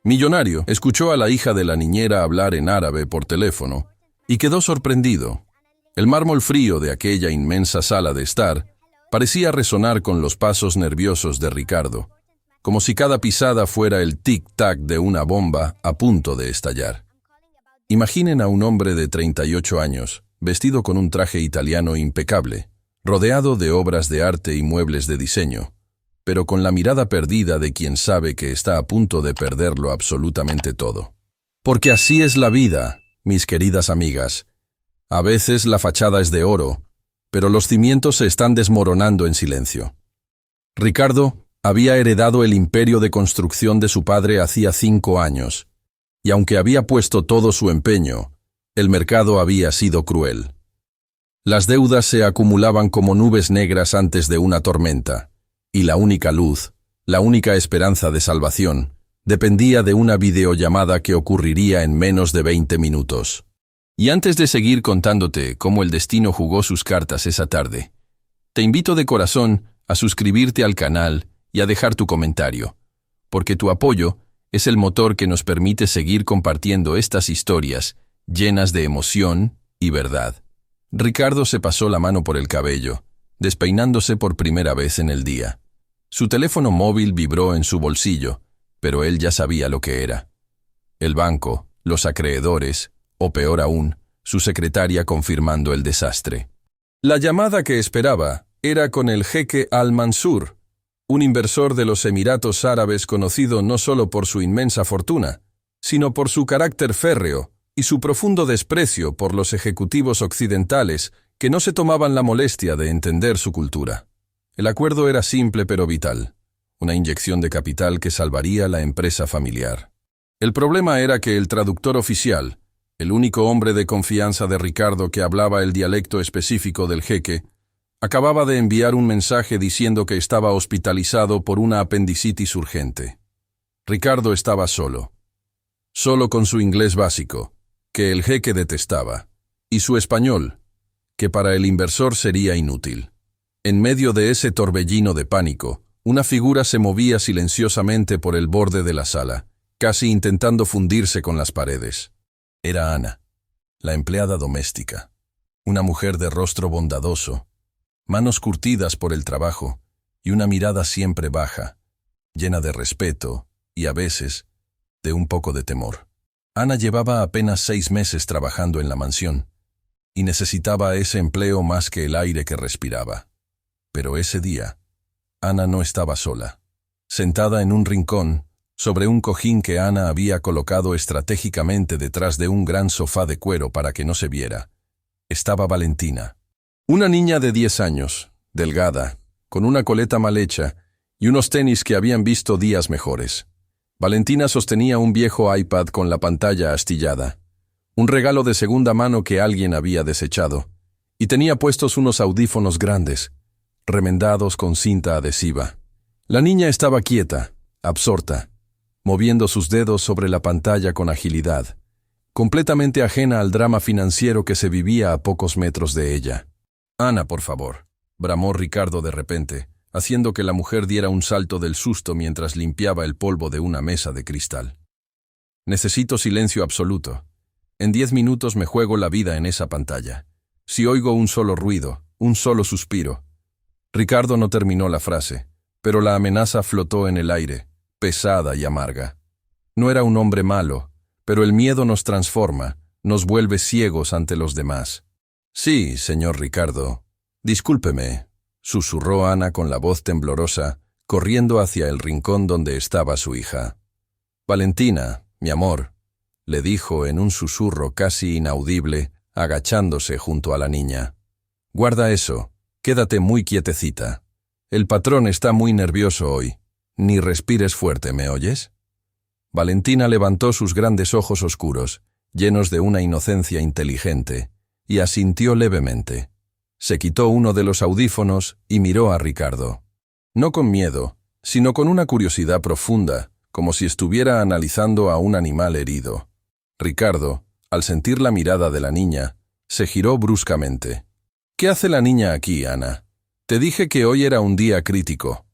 Millonario escuchó a la hija de la niñera hablar en árabe por teléfono y quedó sorprendido. El mármol frío de aquella inmensa sala de estar parecía resonar con los pasos nerviosos de Ricardo, como si cada pisada fuera el tic-tac de una bomba a punto de estallar. Imaginen a un hombre de 38 años, vestido con un traje italiano impecable, rodeado de obras de arte y muebles de diseño, pero con la mirada perdida de quien sabe que está a punto de perderlo absolutamente todo. Porque así es la vida, mis queridas amigas. A veces la fachada es de oro, pero los cimientos se están desmoronando en silencio. Ricardo había heredado el imperio de construcción de su padre hacía 5 años, y aunque había puesto todo su empeño, el mercado había sido cruel. Las deudas se acumulaban como nubes negras antes de una tormenta, y la única luz, la única esperanza de salvación, dependía de una videollamada que ocurriría en menos de 20 minutos. Y antes de seguir contándote cómo el destino jugó sus cartas esa tarde, te invito de corazón a suscribirte al canal y a dejar tu comentario, porque tu apoyo es el motor que nos permite seguir compartiendo estas historias llenas de emoción y verdad. Ricardo se pasó la mano por el cabello, despeinándose por primera vez en el día. Su teléfono móvil vibró en su bolsillo, pero él ya sabía lo que era. El banco, los acreedores, o peor aún, su secretaria confirmando el desastre. La llamada que esperaba era con el jeque Al-Mansur, un inversor de los Emiratos Árabes conocido no solo por su inmensa fortuna, sino por su carácter férreo y su profundo desprecio por los ejecutivos occidentales que no se tomaban la molestia de entender su cultura. El acuerdo era simple pero vital, una inyección de capital que salvaría la empresa familiar. El problema era que el traductor oficial, el único hombre de confianza de Ricardo que hablaba el dialecto específico del jeque, acababa de enviar un mensaje diciendo que estaba hospitalizado por una apendicitis urgente. Ricardo estaba solo con su inglés básico, que el jeque detestaba, y su español, que para el inversor sería inútil. En medio de ese torbellino de pánico, una figura se movía silenciosamente por el borde de la sala, casi intentando fundirse con las paredes. Era Ana, la empleada doméstica, una mujer de rostro bondadoso, manos curtidas por el trabajo y una mirada siempre baja, llena de respeto y, a veces, de un poco de temor. Ana llevaba apenas 6 meses trabajando en la mansión y necesitaba ese empleo más que el aire que respiraba. Pero ese día, Ana no estaba sola. Sentada en un rincón, sobre un cojín que Ana había colocado estratégicamente detrás de un gran sofá de cuero para que no se viera, estaba Valentina. Una niña de 10 años, delgada, con una coleta mal hecha y unos tenis que habían visto días mejores. Valentina sostenía un viejo iPad con la pantalla astillada, un regalo de segunda mano que alguien había desechado, y tenía puestos unos audífonos grandes, remendados con cinta adhesiva. La niña estaba quieta, absorta, moviendo sus dedos sobre la pantalla con agilidad, completamente ajena al drama financiero que se vivía a pocos metros de ella. «Ana, por favor», bramó Ricardo de repente, haciendo que la mujer diera un salto del susto mientras limpiaba el polvo de una mesa de cristal. «Necesito silencio absoluto. En 10 minutos me juego la vida en esa pantalla. Si oigo un solo ruido, un solo suspiro». Ricardo no terminó la frase, pero la amenaza flotó en el aire, pesada y amarga. No era un hombre malo, pero el miedo nos transforma, nos vuelve ciegos ante los demás. «Sí, señor Ricardo. Discúlpeme», susurró Ana con la voz temblorosa, corriendo hacia el rincón donde estaba su hija. «Valentina, mi amor», le dijo en un susurro casi inaudible, agachándose junto a la niña. «Guarda eso, quédate muy quietecita. El patrón está muy nervioso hoy. Ni respires fuerte, ¿me oyes?» Valentina levantó sus grandes ojos oscuros, llenos de una inocencia inteligente, y asintió levemente. Se quitó uno de los audífonos y miró a Ricardo. No con miedo, sino con una curiosidad profunda, como si estuviera analizando a un animal herido. Ricardo, al sentir la mirada de la niña, se giró bruscamente. «¿Qué hace la niña aquí, Ana? Te dije que hoy era un día crítico»,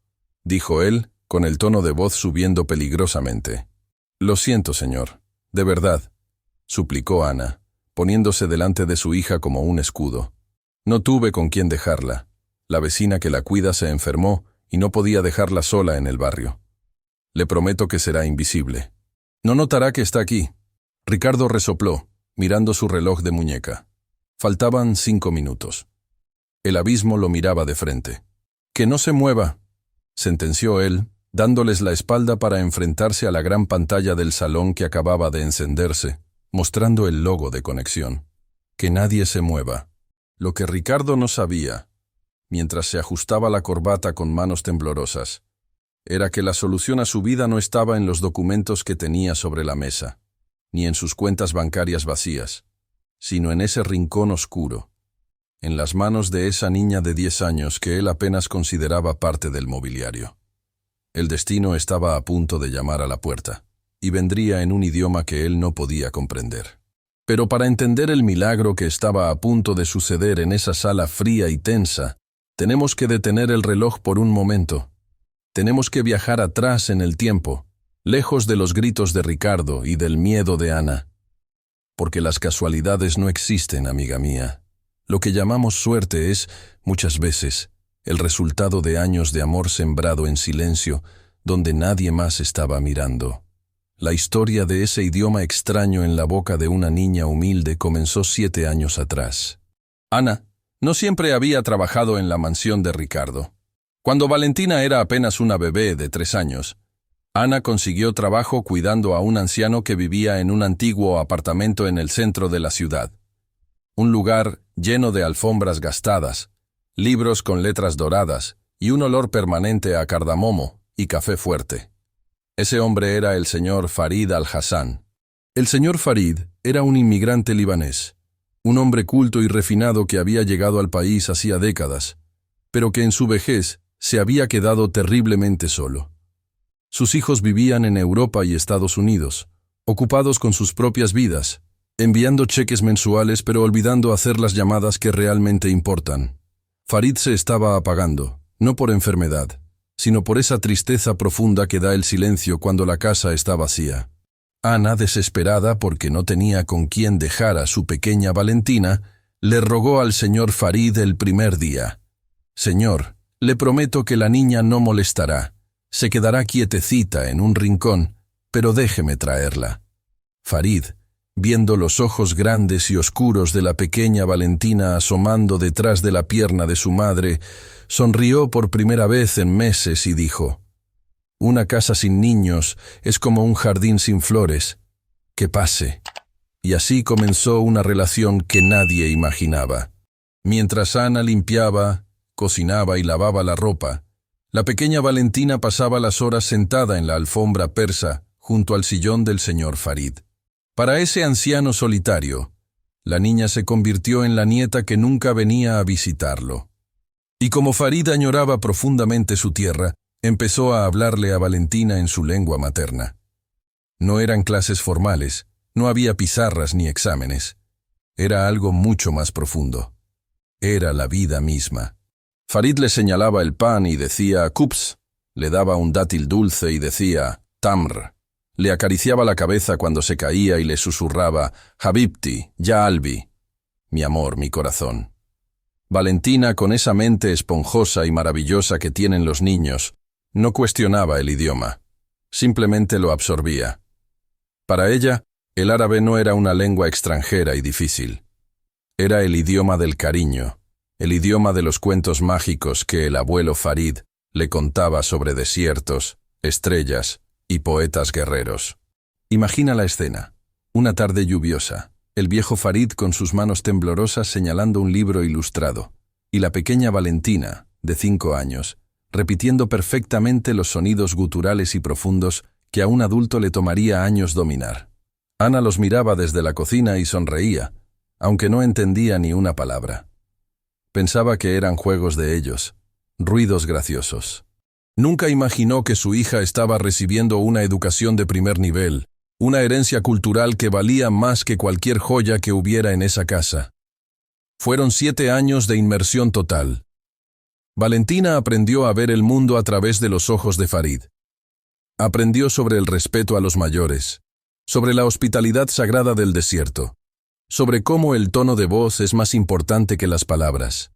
dijo él, con el tono de voz subiendo peligrosamente. Lo siento, señor. De verdad, suplicó Ana, poniéndose delante de su hija como un escudo. No tuve con quién dejarla. La vecina que la cuida se enfermó y no podía dejarla sola en el barrio. Le prometo que será invisible. No notará que está aquí. Ricardo resopló, mirando su reloj de muñeca. Faltaban 5 minutos. El abismo lo miraba de frente. «Que no se mueva», sentenció él, dándoles la espalda para enfrentarse a la gran pantalla del salón que acababa de encenderse, mostrando el logo de conexión. Que nadie se mueva. Lo que Ricardo no sabía, mientras se ajustaba la corbata con manos temblorosas, era que la solución a su vida no estaba en los documentos que tenía sobre la mesa, ni en sus cuentas bancarias vacías, sino en ese rincón oscuro, en las manos de esa niña de 10 años que él apenas consideraba parte del mobiliario. El destino estaba a punto de llamar a la puerta, y vendría en un idioma que él no podía comprender. Pero para entender el milagro que estaba a punto de suceder en esa sala fría y tensa, tenemos que detener el reloj por un momento. Tenemos que viajar atrás en el tiempo, lejos de los gritos de Ricardo y del miedo de Ana. Porque las casualidades no existen, amiga mía. Lo que llamamos suerte es, muchas veces, el resultado de años de amor sembrado en silencio, donde nadie más estaba mirando. La historia de ese idioma extraño en la boca de una niña humilde comenzó 7 años atrás. Ana no siempre había trabajado en la mansión de Ricardo. Cuando Valentina era apenas una bebé de 3 años, Ana consiguió trabajo cuidando a un anciano que vivía en un antiguo apartamento en el centro de la ciudad. Un lugar lleno de alfombras gastadas, libros con letras doradas y un olor permanente a cardamomo y café fuerte. Ese hombre era el señor Farid al-Hassan. El señor Farid era un inmigrante libanés, un hombre culto y refinado que había llegado al país hacía décadas, pero que en su vejez se había quedado terriblemente solo. Sus hijos vivían en Europa y Estados Unidos, ocupados con sus propias vidas, enviando cheques mensuales pero olvidando hacer las llamadas que realmente importan. Farid se estaba apagando, no por enfermedad, sino por esa tristeza profunda que da el silencio cuando la casa está vacía. Ana, desesperada porque no tenía con quién dejar a su pequeña Valentina, le rogó al señor Farid el primer día: «Señor, le prometo que la niña no molestará. Se quedará quietecita en un rincón, pero déjeme traerla». Farid, viendo los ojos grandes y oscuros de la pequeña Valentina asomando detrás de la pierna de su madre, sonrió por primera vez en meses y dijo: «Una casa sin niños es como un jardín sin flores. Que pase». Y así comenzó una relación que nadie imaginaba. Mientras Ana limpiaba, cocinaba y lavaba la ropa, la pequeña Valentina pasaba las horas sentada en la alfombra persa junto al sillón del señor Farid. Para ese anciano solitario, la niña se convirtió en la nieta que nunca venía a visitarlo. Y como Farid añoraba profundamente su tierra, empezó a hablarle a Valentina en su lengua materna. No eran clases formales, no había pizarras ni exámenes. Era algo mucho más profundo. Era la vida misma. Farid le señalaba el pan y decía «Kups», le daba un dátil dulce y decía «Tamr». Le acariciaba la cabeza cuando se caía y le susurraba «Habibti, ya Albi», mi amor, mi corazón. Valentina, con esa mente esponjosa y maravillosa que tienen los niños, no cuestionaba el idioma, simplemente lo absorbía. Para ella, el árabe no era una lengua extranjera y difícil. Era el idioma del cariño, el idioma de los cuentos mágicos que el abuelo Farid le contaba sobre desiertos, estrellas y poetas guerreros. Imagina la escena. Una tarde lluviosa, el viejo Farid con sus manos temblorosas señalando un libro ilustrado, y la pequeña Valentina, de 5 años, repitiendo perfectamente los sonidos guturales y profundos que a un adulto le tomaría años dominar. Ana los miraba desde la cocina y sonreía, aunque no entendía ni una palabra. Pensaba que eran juegos de ellos, ruidos graciosos. Nunca imaginó que su hija estaba recibiendo una educación de primer nivel, una herencia cultural que valía más que cualquier joya que hubiera en esa casa. Fueron 7 años de inmersión total. Valentina aprendió a ver el mundo a través de los ojos de Farid. Aprendió sobre el respeto a los mayores, sobre la hospitalidad sagrada del desierto, sobre cómo el tono de voz es más importante que las palabras.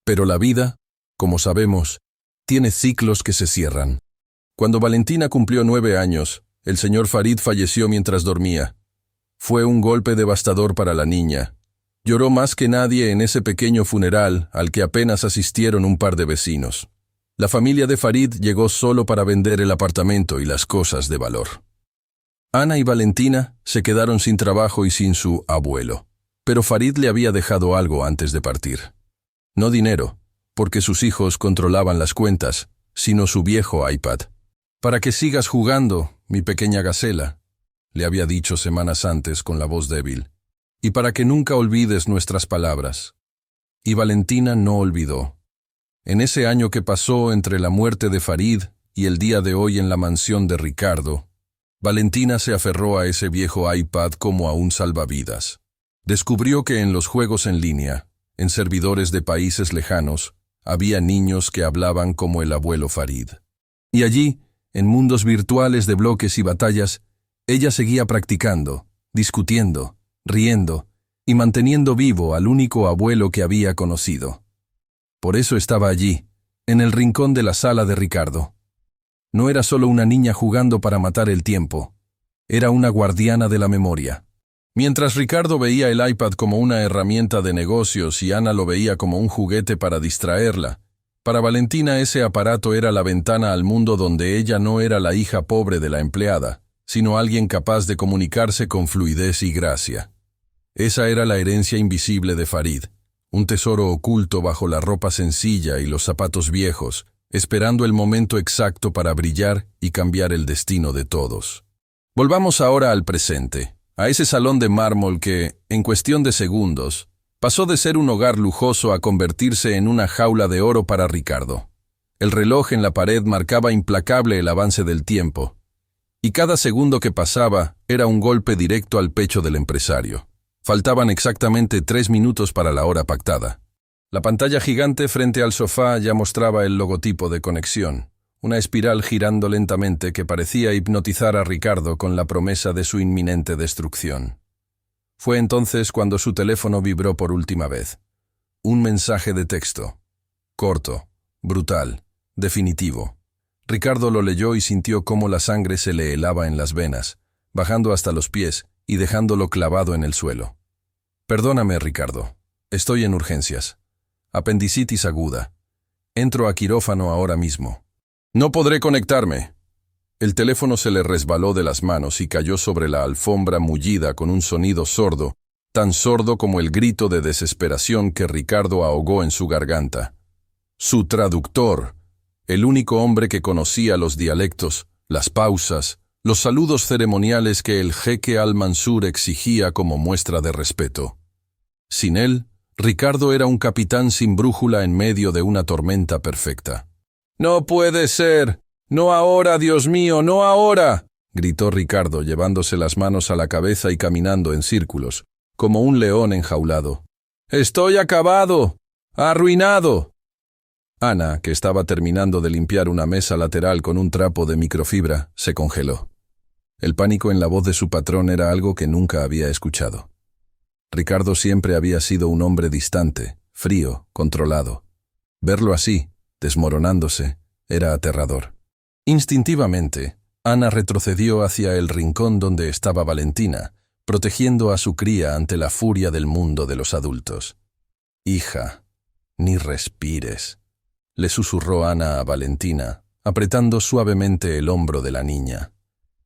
Pero la vida, como sabemos, tiene ciclos que se cierran. Cuando Valentina cumplió 9 años, el señor Farid falleció mientras dormía. Fue un golpe devastador para la niña. Lloró más que nadie en ese pequeño funeral al que apenas asistieron un par de vecinos. La familia de Farid llegó solo para vender el apartamento y las cosas de valor. Ana y Valentina se quedaron sin trabajo y sin su abuelo, pero Farid le había dejado algo antes de partir. No dinero, porque sus hijos controlaban las cuentas, sino su viejo iPad. «Para que sigas jugando, mi pequeña gacela», le había dicho semanas antes con la voz débil, «y para que nunca olvides nuestras palabras». Y Valentina no olvidó. En ese año que pasó entre la muerte de Farid y el día de hoy en la mansión de Ricardo, Valentina se aferró a ese viejo iPad como a un salvavidas. Descubrió que en los juegos en línea, en servidores de países lejanos, había niños que hablaban como el abuelo Farid. Y allí, en mundos virtuales de bloques y batallas, ella seguía practicando, discutiendo, riendo y manteniendo vivo al único abuelo que había conocido. Por eso estaba allí, en el rincón de la sala de Ricardo. No era solo una niña jugando para matar el tiempo, era una guardiana de la memoria. Mientras Ricardo veía el iPad como una herramienta de negocios y Ana lo veía como un juguete para distraerla, para Valentina ese aparato era la ventana al mundo donde ella no era la hija pobre de la empleada, sino alguien capaz de comunicarse con fluidez y gracia. Esa era la herencia invisible de Farid, un tesoro oculto bajo la ropa sencilla y los zapatos viejos, esperando el momento exacto para brillar y cambiar el destino de todos. Volvamos ahora al presente, a ese salón de mármol que, en cuestión de segundos, pasó de ser un hogar lujoso a convertirse en una jaula de oro para Ricardo. El reloj en la pared marcaba implacable el avance del tiempo, y cada segundo que pasaba era un golpe directo al pecho del empresario. Faltaban exactamente 3 minutos para la hora pactada. La pantalla gigante frente al sofá ya mostraba el logotipo de conexión, una espiral girando lentamente que parecía hipnotizar a Ricardo con la promesa de su inminente destrucción. Fue entonces cuando su teléfono vibró por última vez. Un mensaje de texto. Corto, brutal, definitivo. Ricardo lo leyó y sintió cómo la sangre se le helaba en las venas, bajando hasta los pies y dejándolo clavado en el suelo. «Perdóname, Ricardo. Estoy en urgencias. Apendicitis aguda. Entro a quirófano ahora mismo. No podré conectarme». El teléfono se le resbaló de las manos y cayó sobre la alfombra mullida con un sonido sordo, tan sordo como el grito de desesperación que Ricardo ahogó en su garganta. Su traductor, el único hombre que conocía los dialectos, las pausas, los saludos ceremoniales que el jeque Al-Mansur exigía como muestra de respeto. Sin él, Ricardo era un capitán sin brújula en medio de una tormenta perfecta. «¡No puede ser! ¡No ahora, Dios mío, no ahora!», gritó Ricardo, llevándose las manos a la cabeza y caminando en círculos, como un león enjaulado. «¡Estoy acabado! ¡Arruinado!». Ana, que estaba terminando de limpiar una mesa lateral con un trapo de microfibra, se congeló. El pánico en la voz de su patrón era algo que nunca había escuchado. Ricardo siempre había sido un hombre distante, frío, controlado. Verlo así, desmoronándose, era aterrador. Instintivamente, Ana retrocedió hacia el rincón donde estaba Valentina, protegiendo a su cría ante la furia del mundo de los adultos. «Hija, ni respires», le susurró Ana a Valentina, apretando suavemente el hombro de la niña.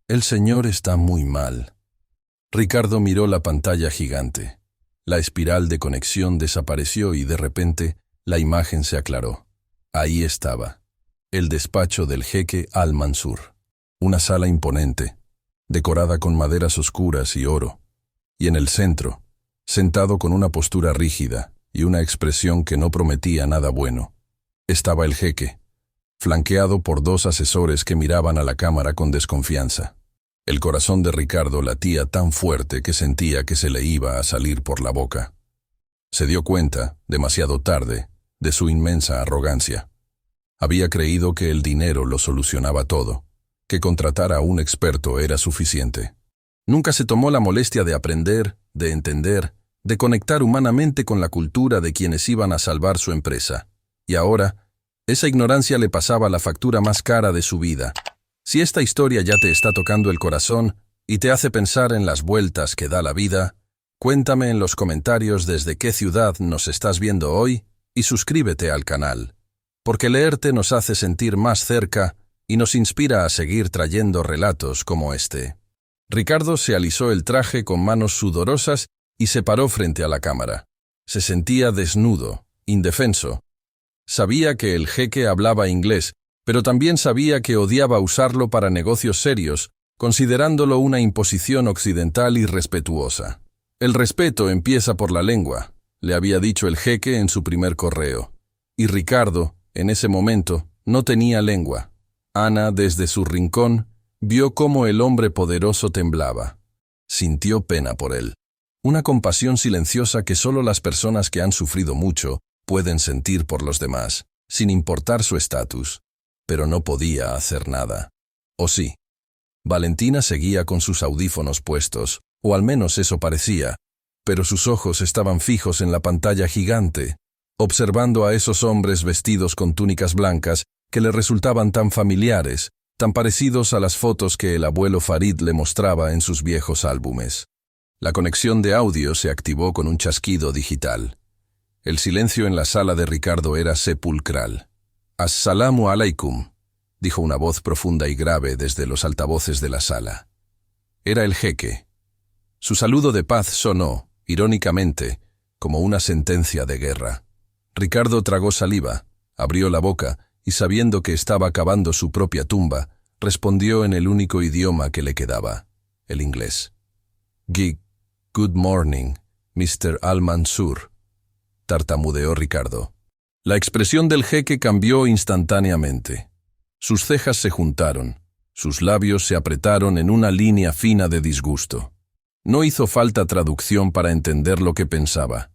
«El señor está muy mal». Ricardo miró la pantalla gigante. La espiral de conexión desapareció y de repente la imagen se aclaró. Ahí estaba, el despacho del jeque Al-Mansur. Una sala imponente, decorada con maderas oscuras y oro. Y en el centro, sentado con una postura rígida y una expresión que no prometía nada bueno, estaba el jeque, flanqueado por 2 asesores que miraban a la cámara con desconfianza. El corazón de Ricardo latía tan fuerte que sentía que se le iba a salir por la boca. Se dio cuenta, demasiado tarde, de su inmensa arrogancia. Había creído que el dinero lo solucionaba todo, que contratar a un experto era suficiente. Nunca se tomó la molestia de aprender, de entender, de conectar humanamente con la cultura de quienes iban a salvar su empresa. Y ahora, esa ignorancia le pasaba la factura más cara de su vida. Si esta historia ya te está tocando el corazón y te hace pensar en las vueltas que da la vida, cuéntame en los comentarios desde qué ciudad nos estás viendo hoy y suscríbete al canal, porque leerte nos hace sentir más cerca y nos inspira a seguir trayendo relatos como este. Ricardo se alisó el traje con manos sudorosas y se paró frente a la cámara. Se sentía desnudo, indefenso. Sabía que el jeque hablaba inglés, pero también sabía que odiaba usarlo para negocios serios, considerándolo una imposición occidental irrespetuosa. El respeto empieza por la lengua, le había dicho el jeque en su primer correo. Y Ricardo, en ese momento, no tenía lengua. Ana, desde su rincón, vio cómo el hombre poderoso temblaba. Sintió pena por él. Una compasión silenciosa que solo las personas que han sufrido mucho pueden sentir por los demás, sin importar su estatus. Pero no podía hacer nada. ¿O sí? Valentina seguía con sus audífonos puestos, o al menos eso parecía, pero sus ojos estaban fijos en la pantalla gigante, observando a esos hombres vestidos con túnicas blancas que le resultaban tan familiares, tan parecidos a las fotos que el abuelo Farid le mostraba en sus viejos álbumes. La conexión de audio se activó con un chasquido digital. El silencio en la sala de Ricardo era sepulcral. «Assalamu alaikum», dijo una voz profunda y grave desde los altavoces de la sala. Era el jeque. Su saludo de paz sonó, irónicamente, como una sentencia de guerra. Ricardo tragó saliva, abrió la boca y, sabiendo que estaba cavando su propia tumba, respondió en el único idioma que le quedaba, el inglés. «Good morning, Mr. Al-Mansur», tartamudeó Ricardo. La expresión del jeque cambió instantáneamente. Sus cejas se juntaron, sus labios se apretaron en una línea fina de disgusto. No hizo falta traducción para entender lo que pensaba.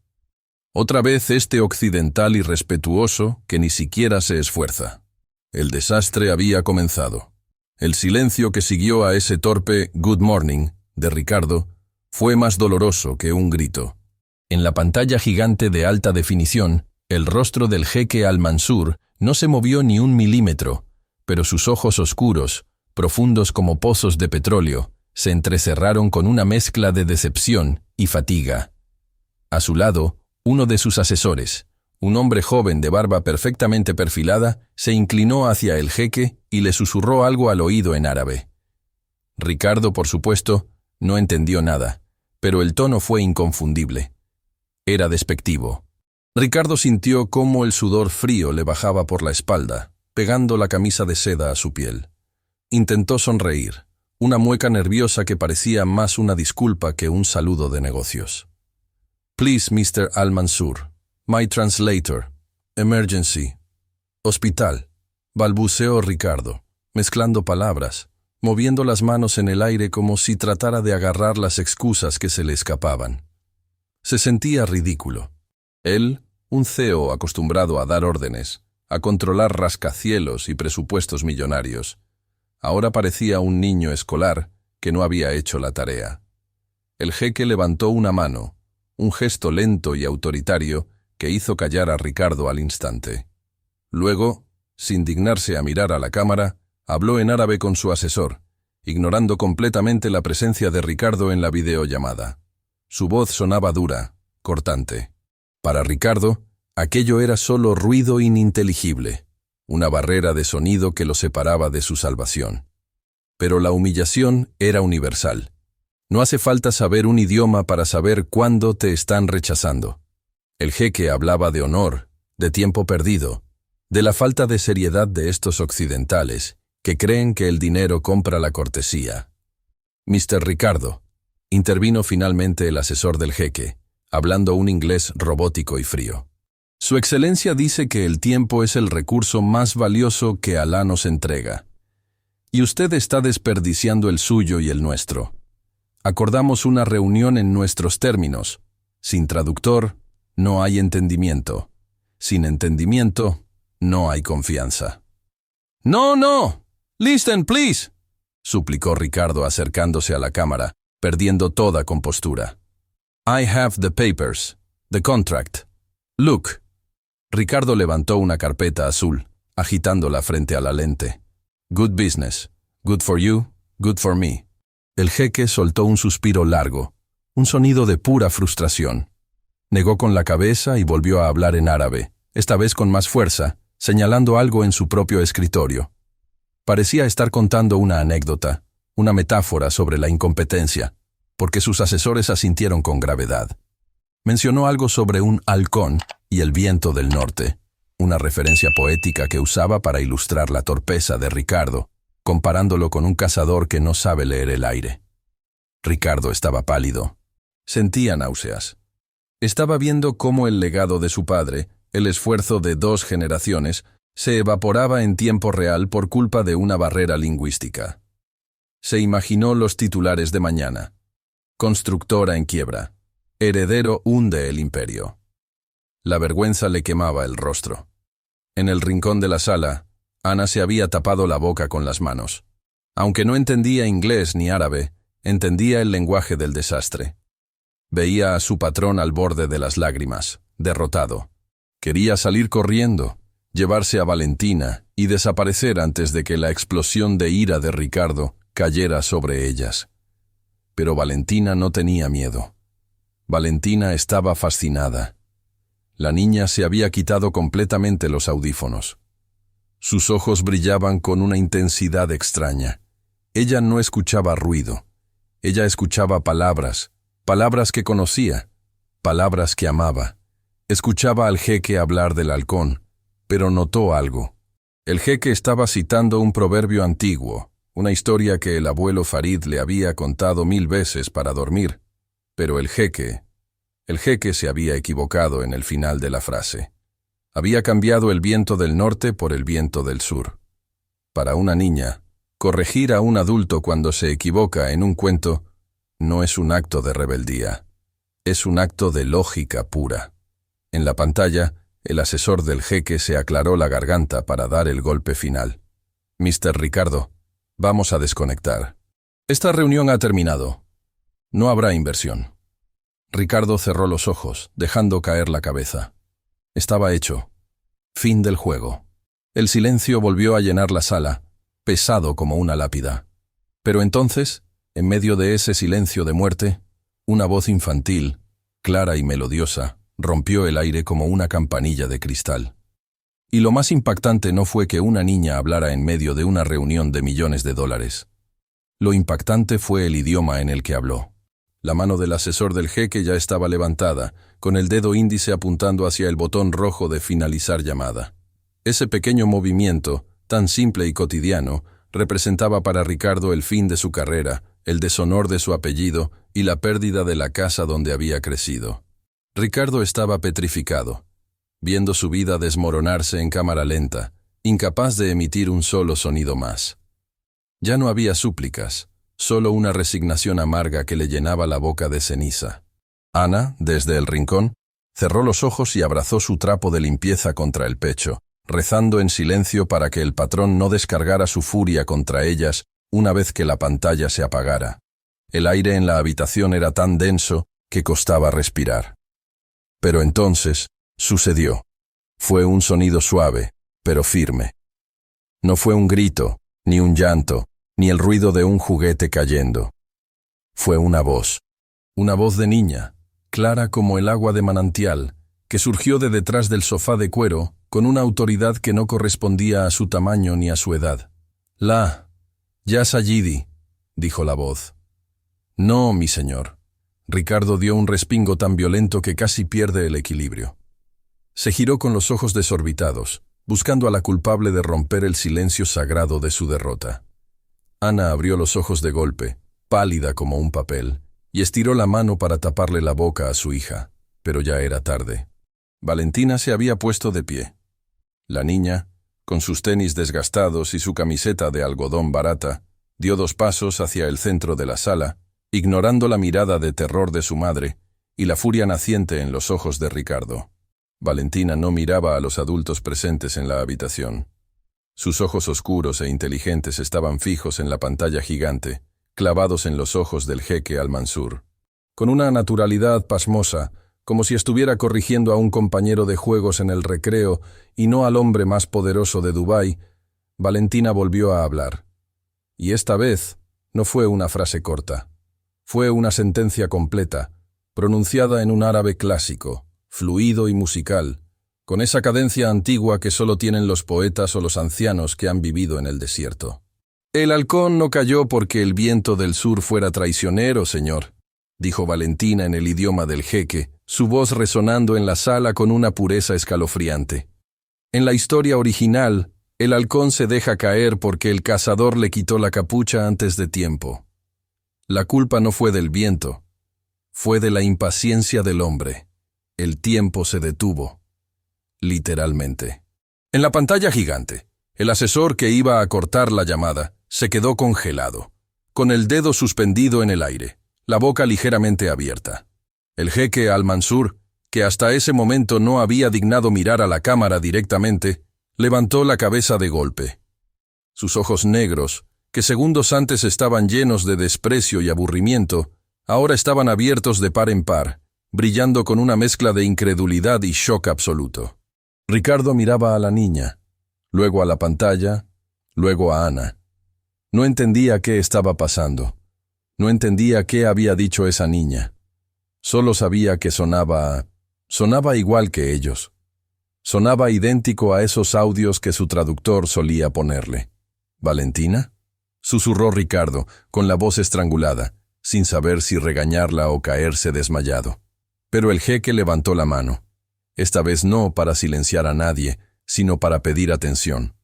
Otra vez este occidental irrespetuoso que ni siquiera se esfuerza. El desastre había comenzado. El silencio que siguió a ese torpe «Good morning» de Ricardo fue más doloroso que un grito. En la pantalla gigante de alta definición, el rostro del jeque Al-Mansur no se movió ni un milímetro, pero sus ojos oscuros, profundos como pozos de petróleo, se entrecerraron con una mezcla de decepción y fatiga. A su lado, uno de sus asesores, un hombre joven de barba perfectamente perfilada, se inclinó hacia el jeque y le susurró algo al oído en árabe. Ricardo, por supuesto, no entendió nada, pero el tono fue inconfundible. Era despectivo. Ricardo sintió cómo el sudor frío le bajaba por la espalda, pegando la camisa de seda a su piel. Intentó sonreír, una mueca nerviosa que parecía más una disculpa que un saludo de negocios. «Please, Mr. Al-Mansur, my translator, emergency, hospital», balbuceó Ricardo, mezclando palabras, moviendo las manos en el aire como si tratara de agarrar las excusas que se le escapaban. Se sentía ridículo. Él, un CEO acostumbrado a dar órdenes, a controlar rascacielos y presupuestos millonarios, ahora parecía un niño escolar que no había hecho la tarea. El jeque levantó una mano, un gesto lento y autoritario que hizo callar a Ricardo al instante. Luego, sin dignarse a mirar a la cámara, habló en árabe con su asesor, ignorando completamente la presencia de Ricardo en la videollamada. Su voz sonaba dura, cortante. Para Ricardo, aquello era solo ruido ininteligible, una barrera de sonido que lo separaba de su salvación. Pero la humillación era universal. No hace falta saber un idioma para saber cuándo te están rechazando. El jeque hablaba de honor, de tiempo perdido, de la falta de seriedad de estos occidentales, que creen que el dinero compra la cortesía. «Mr. Ricardo», intervino finalmente el asesor del jeque, hablando un inglés robótico y frío. «Su excelencia dice que el tiempo es el recurso más valioso que Alá nos entrega. Y usted está desperdiciando el suyo y el nuestro. Acordamos una reunión en nuestros términos. Sin traductor, no hay entendimiento. Sin entendimiento, no hay confianza». «No, no! Listen, please», suplicó Ricardo acercándose a la cámara, perdiendo toda compostura. I have the papers, the contract. Look. Ricardo levantó una carpeta azul, agitándola frente a la lente. Good business. Good for you, good for me. El jeque soltó un suspiro largo, un sonido de pura frustración. Negó con la cabeza y volvió a hablar en árabe, esta vez con más fuerza, señalando algo en su propio escritorio. Parecía estar contando una anécdota, una metáfora sobre la incompetencia, porque sus asesores asintieron con gravedad. Mencionó algo sobre un halcón y el viento del norte, una referencia poética que usaba para ilustrar la torpeza de Ricardo, comparándolo con un cazador que no sabe leer el aire. Ricardo estaba pálido. Sentía náuseas. Estaba viendo cómo el legado de su padre, el esfuerzo de 2 generaciones, se evaporaba en tiempo real por culpa de una barrera lingüística. Se imaginó los titulares de mañana. Constructora en quiebra. Heredero hunde el imperio. La vergüenza le quemaba el rostro. En el rincón de la sala, Ana se había tapado la boca con las manos. Aunque no entendía inglés ni árabe, entendía el lenguaje del desastre. Veía a su patrón al borde de las lágrimas, derrotado. Quería salir corriendo, llevarse a Valentina y desaparecer antes de que la explosión de ira de Ricardo cayera sobre ellas. Pero Valentina no tenía miedo. Valentina estaba fascinada. La niña se había quitado completamente los audífonos. Sus ojos brillaban con una intensidad extraña. Ella no escuchaba ruido. Ella escuchaba palabras, palabras que conocía, palabras que amaba. Escuchaba al jeque hablar del halcón, pero notó algo. El jeque estaba citando un proverbio antiguo, una historia que el abuelo Farid le había contado 1000 veces para dormir, pero el jeque se había equivocado en el final de la frase. Había cambiado el viento del norte por el viento del sur. Para una niña, corregir a un adulto cuando se equivoca en un cuento no es un acto de rebeldía, es un acto de lógica pura. En la pantalla, el asesor del jeque se aclaró la garganta para dar el golpe final. Mr. Ricardo, vamos a desconectar. Esta reunión ha terminado. No habrá inversión. Ricardo cerró los ojos, dejando caer la cabeza. Estaba hecho. Fin del juego. El silencio volvió a llenar la sala, pesado como una lápida. Pero entonces, en medio de ese silencio de muerte, una voz infantil, clara y melodiosa, rompió el aire como una campanilla de cristal. Y lo más impactante no fue que una niña hablara en medio de una reunión de millones de dólares. Lo impactante fue el idioma en el que habló. La mano del asesor del jeque ya estaba levantada, con el dedo índice apuntando hacia el botón rojo de finalizar llamada. Ese pequeño movimiento, tan simple y cotidiano, representaba para Ricardo el fin de su carrera, el deshonor de su apellido y la pérdida de la casa donde había crecido. Ricardo estaba petrificado, viendo su vida desmoronarse en cámara lenta, incapaz de emitir un solo sonido más. Ya no había súplicas, solo una resignación amarga que le llenaba la boca de ceniza. Ana, desde el rincón, cerró los ojos y abrazó su trapo de limpieza contra el pecho, rezando en silencio para que el patrón no descargara su furia contra ellas una vez que la pantalla se apagara. El aire en la habitación era tan denso que costaba respirar. Pero entonces, sucedió. Fue un sonido suave, pero firme. No fue un grito, ni un llanto, ni el ruido de un juguete cayendo. Fue una voz de niña, clara como el agua de manantial, que surgió de detrás del sofá de cuero con una autoridad que no correspondía a su tamaño ni a su edad. Ya Sayidi, dijo la voz. No, mi señor. Ricardo dio un respingo tan violento que casi pierde el equilibrio. Se giró con los ojos desorbitados, buscando a la culpable de romper el silencio sagrado de su derrota. Ana abrió los ojos de golpe, pálida como un papel, y estiró la mano para taparle la boca a su hija, pero ya era tarde. Valentina se había puesto de pie. La niña, con sus tenis desgastados y su camiseta de algodón barata, dio 2 pasos hacia el centro de la sala, ignorando la mirada de terror de su madre y la furia naciente en los ojos de Ricardo. Valentina no miraba a los adultos presentes en la habitación. Sus ojos oscuros e inteligentes estaban fijos en la pantalla gigante, clavados en los ojos del jeque al-Mansur. Con una naturalidad pasmosa, como si estuviera corrigiendo a un compañero de juegos en el recreo y no al hombre más poderoso de Dubái, Valentina volvió a hablar. Y esta vez no fue una frase corta. Fue una sentencia completa, pronunciada en un árabe clásico, fluido y musical, con esa cadencia antigua que solo tienen los poetas o los ancianos que han vivido en el desierto. «El halcón no cayó porque el viento del sur fuera traicionero, señor», dijo Valentina en el idioma del jeque, su voz resonando en la sala con una pureza escalofriante. En la historia original, el halcón se deja caer porque el cazador le quitó la capucha antes de tiempo. La culpa no fue del viento, fue de la impaciencia del hombre. El tiempo se detuvo, literalmente. En la pantalla gigante, el asesor que iba a cortar la llamada se quedó congelado, con el dedo suspendido en el aire, la boca ligeramente abierta. El jeque al-Mansur, que hasta ese momento no había dignado mirar a la cámara directamente, levantó la cabeza de golpe. Sus ojos negros, que segundos antes estaban llenos de desprecio y aburrimiento, ahora estaban abiertos de par en par, brillando con una mezcla de incredulidad y shock absoluto. Ricardo miraba a la niña, luego a la pantalla, luego a Ana. No entendía qué estaba pasando. No entendía qué había dicho esa niña. Solo sabía que sonaba igual que ellos. Sonaba idéntico a esos audios que su traductor solía ponerle. ¿Valentina?, susurró Ricardo, con la voz estrangulada, sin saber si regañarla o caerse desmayado. Pero el jeque levantó la mano. Esta vez no para silenciar a nadie, sino para pedir atención.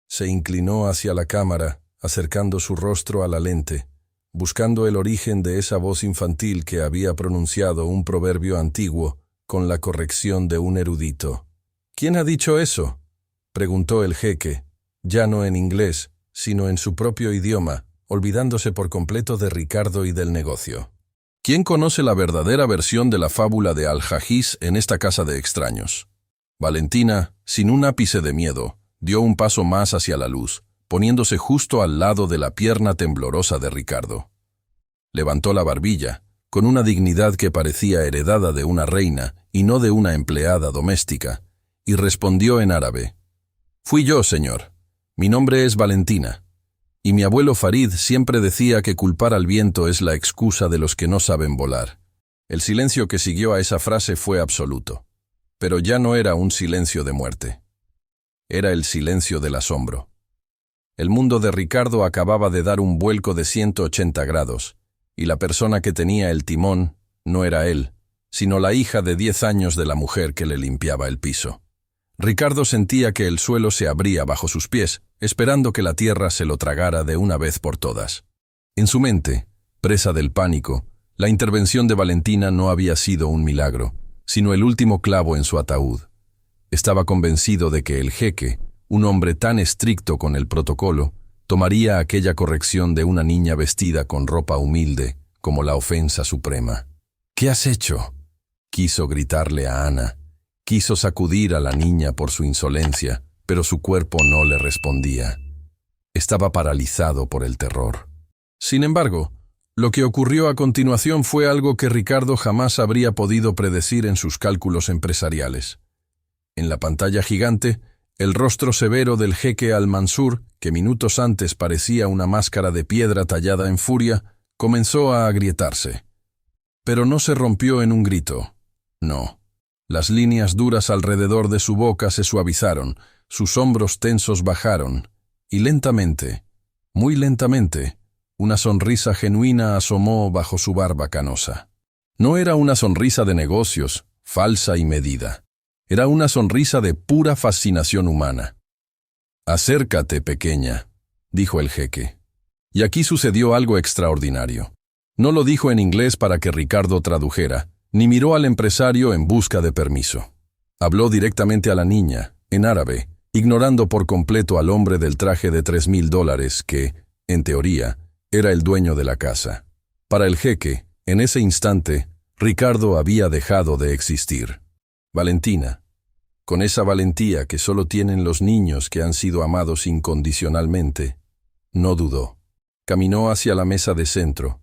Se inclinó hacia la cámara, acercando su rostro a la lente, buscando el origen de esa voz infantil que había pronunciado un proverbio antiguo con la corrección de un erudito. «¿Quién ha dicho eso?», preguntó el jeque, ya no en inglés, sino en su propio idioma, olvidándose por completo de Ricardo y del negocio. ¿Quién conoce la verdadera versión de la fábula de Al-Hajiz en esta casa de extraños? Valentina, sin un ápice de miedo, dio un paso más hacia la luz, poniéndose justo al lado de la pierna temblorosa de Ricardo. Levantó la barbilla, con una dignidad que parecía heredada de una reina y no de una empleada doméstica, y respondió en árabe: «Fui yo, señor. Mi nombre es Valentina, y mi abuelo Farid siempre decía que culpar al viento es la excusa de los que no saben volar». El silencio que siguió a esa frase fue absoluto, pero ya no era un silencio de muerte. Era el silencio del asombro. El mundo de Ricardo acababa de dar un vuelco de 180 grados, y la persona que tenía el timón no era él, sino la hija de 10 años de la mujer que le limpiaba el piso. Ricardo sentía que el suelo se abría bajo sus pies, esperando que la tierra se lo tragara de una vez por todas. En su mente, presa del pánico, la intervención de Valentina no había sido un milagro, sino el último clavo en su ataúd. Estaba convencido de que el jeque, un hombre tan estricto con el protocolo, tomaría aquella corrección de una niña vestida con ropa humilde como la ofensa suprema. «¿Qué has hecho?», quiso gritarle a Ana. Quiso sacudir a la niña por su insolencia, pero su cuerpo no le respondía. Estaba paralizado por el terror. Sin embargo, lo que ocurrió a continuación fue algo que Ricardo jamás habría podido predecir en sus cálculos empresariales. En la pantalla gigante, el rostro severo del jeque al-Mansur, que minutos antes parecía una máscara de piedra tallada en furia, comenzó a agrietarse. Pero no se rompió en un grito. No. Las líneas duras alrededor de su boca se suavizaron, sus hombros tensos bajaron, y lentamente, muy lentamente, una sonrisa genuina asomó bajo su barba canosa. No era una sonrisa de negocios, falsa y medida. Era una sonrisa de pura fascinación humana. «Acércate, pequeña», dijo el jeque. Y aquí sucedió algo extraordinario. No lo dijo en inglés para que Ricardo tradujera, ni miró al empresario en busca de permiso. Habló directamente a la niña, en árabe, ignorando por completo al hombre del traje de $3,000 que, en teoría, era el dueño de la casa. Para el jeque, en ese instante, Ricardo había dejado de existir. «Valentina», con esa valentía que solo tienen los niños que han sido amados incondicionalmente, no dudó. Caminó hacia la mesa de centro,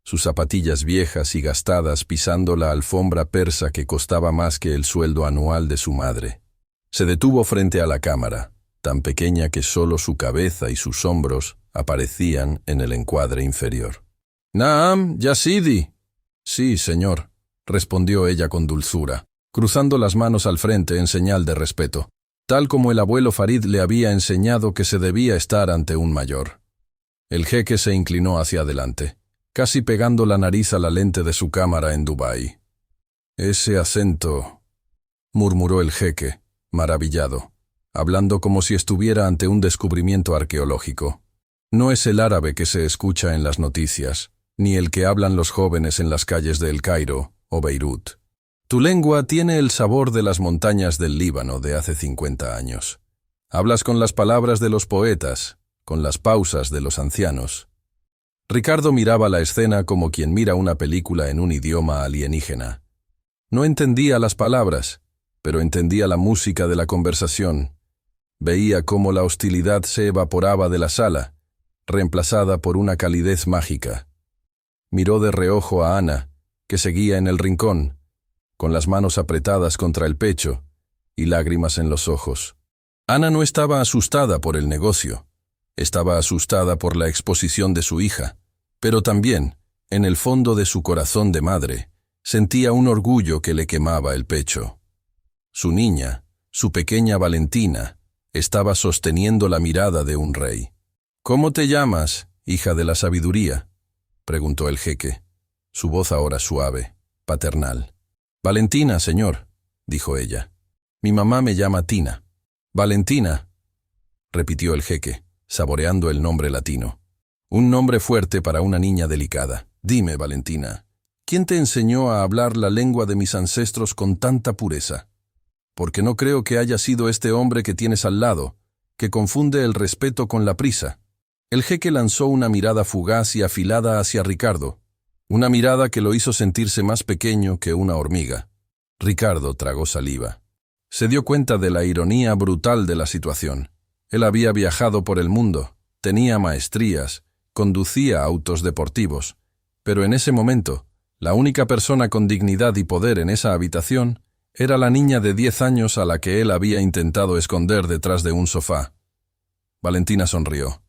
sus zapatillas viejas y gastadas pisando la alfombra persa que costaba más que el sueldo anual de su madre. Se detuvo frente a la cámara, tan pequeña que solo su cabeza y sus hombros aparecían en el encuadre inferior. «Naam, Yazidi». «Sí, señor», respondió ella con dulzura, cruzando las manos al frente en señal de respeto, tal como el abuelo Farid le había enseñado que se debía estar ante un mayor. El jeque se inclinó hacia adelante, casi pegando la nariz a la lente de su cámara en Dubái. «Ese acento», murmuró el jeque, maravillado, hablando como si estuviera ante un descubrimiento arqueológico. «No es el árabe que se escucha en las noticias, ni el que hablan los jóvenes en las calles de El Cairo o Beirut. Tu lengua tiene el sabor de las montañas del Líbano de hace 50 años. Hablas con las palabras de los poetas, con las pausas de los ancianos». Ricardo miraba la escena como quien mira una película en un idioma alienígena. No entendía las palabras, pero entendía la música de la conversación. Veía cómo la hostilidad se evaporaba de la sala, reemplazada por una calidez mágica. Miró de reojo a Ana, que seguía en el rincón, con las manos apretadas contra el pecho y lágrimas en los ojos. Ana no estaba asustada por el negocio. Estaba asustada por la exposición de su hija, pero también, en el fondo de su corazón de madre, sentía un orgullo que le quemaba el pecho. Su niña, su pequeña Valentina, estaba sosteniendo la mirada de un rey. «¿Cómo te llamas, hija de la sabiduría?», preguntó el jeque, su voz ahora suave, paternal. «Valentina, señor», dijo ella. «Mi mamá me llama Tina». «Valentina», repitió el jeque, saboreando el nombre latino. Un nombre fuerte para una niña delicada. «Dime, Valentina, ¿quién te enseñó a hablar la lengua de mis ancestros con tanta pureza? Porque no creo que haya sido este hombre que tienes al lado, que confunde el respeto con la prisa». El jeque lanzó una mirada fugaz y afilada hacia Ricardo, una mirada que lo hizo sentirse más pequeño que una hormiga. Ricardo tragó saliva. Se dio cuenta de la ironía brutal de la situación. Él había viajado por el mundo, tenía maestrías, conducía autos deportivos, pero en ese momento, la única persona con dignidad y poder en esa habitación era la niña de 10 años a la que él había intentado esconder detrás de un sofá. Valentina sonrió,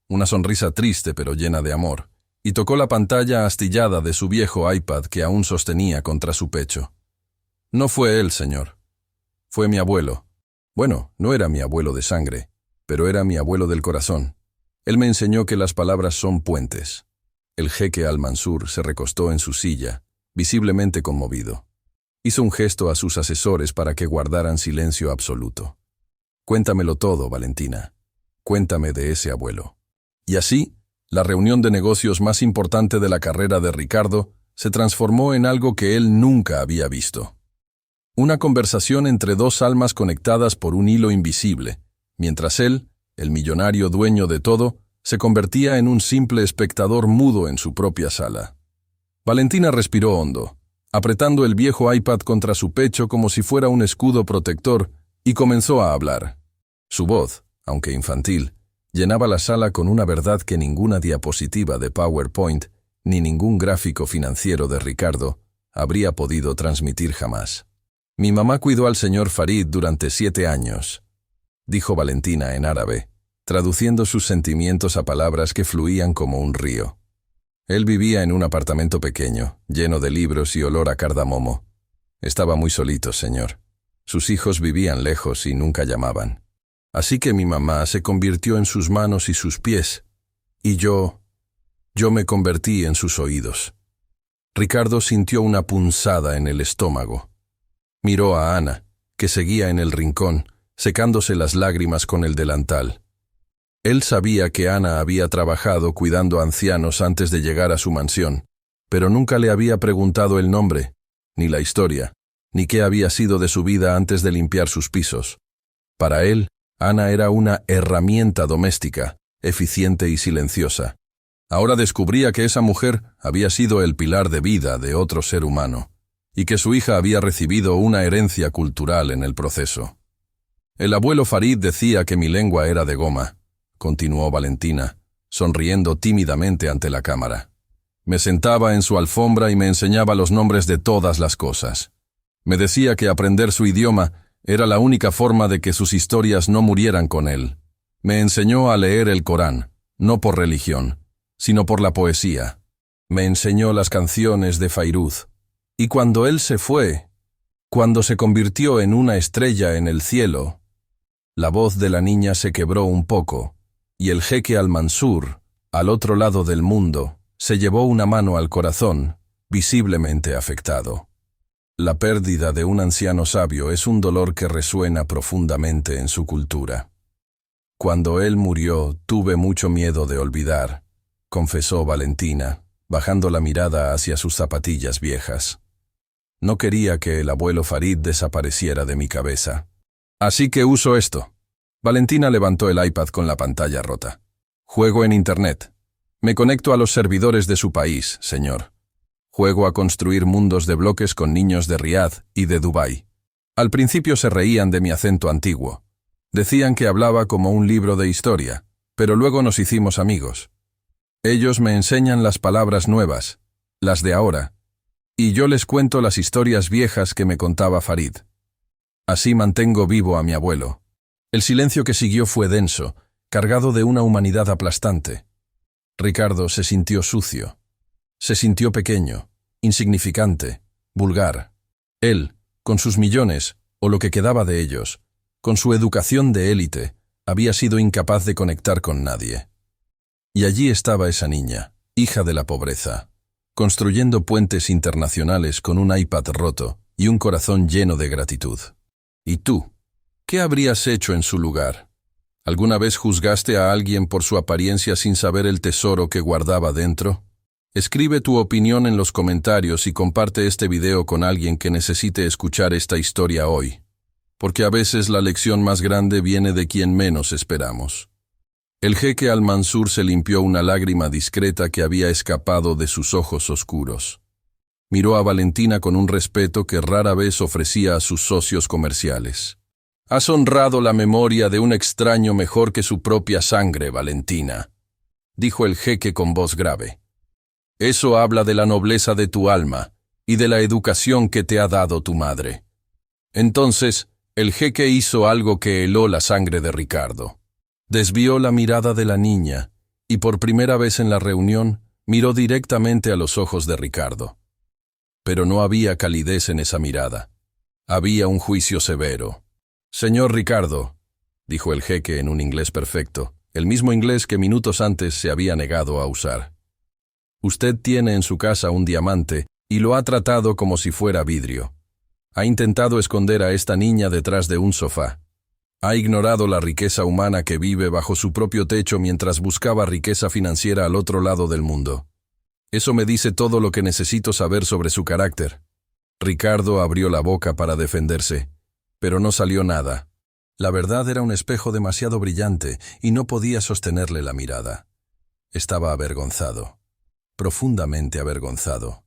una sonrisa triste pero llena de amor, y tocó la pantalla astillada de su viejo iPad que aún sostenía contra su pecho. «No fue él, señor. Fue mi abuelo. Bueno, no era mi abuelo de sangre, pero era mi abuelo del corazón. Él me enseñó que las palabras son puentes». El jeque Al-Mansur se recostó en su silla, visiblemente conmovido. Hizo un gesto a sus asesores para que guardaran silencio absoluto. «Cuéntamelo todo, Valentina. Cuéntame de ese abuelo». Y así, la reunión de negocios más importante de la carrera de Ricardo se transformó en algo que él nunca había visto. Una conversación entre dos almas conectadas por un hilo invisible, mientras él, el millonario dueño de todo, se convertía en un simple espectador mudo en su propia sala. Valentina respiró hondo, apretando el viejo iPad contra su pecho como si fuera un escudo protector, y comenzó a hablar. Su voz, aunque infantil, llenaba la sala con una verdad que ninguna diapositiva de PowerPoint ni ningún gráfico financiero de Ricardo habría podido transmitir jamás. «Mi mamá cuidó al señor Farid durante 7 años», dijo Valentina en árabe, traduciendo sus sentimientos a palabras que fluían como un río. Él vivía en un apartamento pequeño, lleno de libros y olor a cardamomo. Estaba muy solito, señor. Sus hijos vivían lejos y nunca llamaban. Así que mi mamá se convirtió en sus manos y sus pies, y yo me convertí en sus oídos». Ricardo sintió una punzada en el estómago. Miró a Ana, que seguía en el rincón, secándose las lágrimas con el delantal. Él sabía que Ana había trabajado cuidando ancianos antes de llegar a su mansión, pero nunca le había preguntado el nombre, ni la historia, ni qué había sido de su vida antes de limpiar sus pisos. Para él, Ana era una herramienta doméstica, eficiente y silenciosa. Ahora descubría que esa mujer había sido el pilar de vida de otro ser humano, y que su hija había recibido una herencia cultural en el proceso. El abuelo Farid decía que mi lengua era de goma, continuó Valentina, sonriendo tímidamente ante la cámara. Me sentaba en su alfombra y me enseñaba los nombres de todas las cosas. Me decía que aprender su idioma era la única forma de que sus historias no murieran con él. Me enseñó a leer el Corán, no por religión, sino por la poesía. Me enseñó las canciones de Fairuz. Y cuando él se fue, cuando se convirtió en una estrella en el cielo, la voz de la niña se quebró un poco, y el jeque Al-Mansur, al otro lado del mundo, se llevó una mano al corazón, visiblemente afectado. La pérdida de un anciano sabio es un dolor que resuena profundamente en su cultura. Cuando él murió, tuve mucho miedo de olvidar, confesó Valentina, bajando la mirada hacia sus zapatillas viejas. No quería que el abuelo Farid desapareciera de mi cabeza. Así que uso esto. Valentina levantó el iPad con la pantalla rota. Juego en Internet. Me conecto a los servidores de su país, señor. Juego a construir mundos de bloques con niños de Riad y de Dubái. Al principio se reían de mi acento antiguo. Decían que hablaba como un libro de historia, pero luego nos hicimos amigos. Ellos me enseñan las palabras nuevas, las de ahora, y yo les cuento las historias viejas que me contaba Farid. Así mantengo vivo a mi abuelo. El silencio que siguió fue denso, cargado de una humanidad aplastante. Ricardo se sintió sucio. Se sintió pequeño, insignificante, vulgar. Él, con sus millones, o lo que quedaba de ellos, con su educación de élite, había sido incapaz de conectar con nadie. Y allí estaba esa niña, hija de la pobreza, construyendo puentes internacionales con un iPad roto y un corazón lleno de gratitud. ¿Y tú? ¿Qué habrías hecho en su lugar? ¿Alguna vez juzgaste a alguien por su apariencia sin saber el tesoro que guardaba dentro? Escribe tu opinión en los comentarios y comparte este video con alguien que necesite escuchar esta historia hoy, porque a veces la lección más grande viene de quien menos esperamos. El jeque Al-Mansur se limpió una lágrima discreta que había escapado de sus ojos oscuros. Miró a Valentina con un respeto que rara vez ofrecía a sus socios comerciales. Has honrado la memoria de un extraño mejor que su propia sangre, Valentina, dijo el jeque con voz grave. Eso habla de la nobleza de tu alma y de la educación que te ha dado tu madre. Entonces, el jeque hizo algo que heló la sangre de Ricardo. Desvió la mirada de la niña y por primera vez en la reunión miró directamente a los ojos de Ricardo. Pero no había calidez en esa mirada. Había un juicio severo. Señor Ricardo, dijo el jeque en un inglés perfecto, el mismo inglés que minutos antes se había negado a usar. Usted tiene en su casa un diamante y lo ha tratado como si fuera vidrio. Ha intentado esconder a esta niña detrás de un sofá. Ha ignorado la riqueza humana que vive bajo su propio techo mientras buscaba riqueza financiera al otro lado del mundo. Eso me dice todo lo que necesito saber sobre su carácter. Ricardo abrió la boca para defenderse, pero no salió nada. La verdad era un espejo demasiado brillante y no podía sostenerle la mirada. Estaba avergonzado, profundamente avergonzado,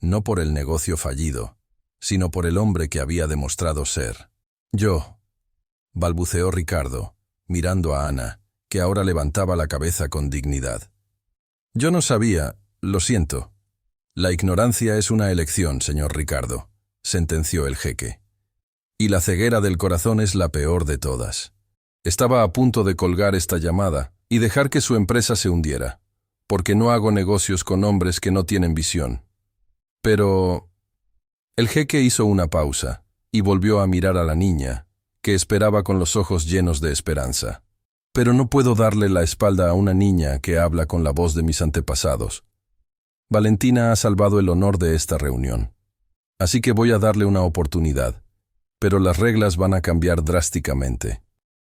no por el negocio fallido, sino por el hombre que había demostrado ser. Yo, balbuceó Ricardo, mirando a Ana, que ahora levantaba la cabeza con dignidad. Yo no sabía, lo siento. La ignorancia es una elección, señor Ricardo, sentenció el jeque. Y la ceguera del corazón es la peor de todas. Estaba a punto de colgar esta llamada y dejar que su empresa se hundiera, porque no hago negocios con hombres que no tienen visión. Pero... El jeque hizo una pausa y volvió a mirar a la niña, que esperaba con los ojos llenos de esperanza. Pero no puedo darle la espalda a una niña que habla con la voz de mis antepasados. Valentina ha salvado el honor de esta reunión. Así que voy a darle una oportunidad, pero las reglas van a cambiar drásticamente.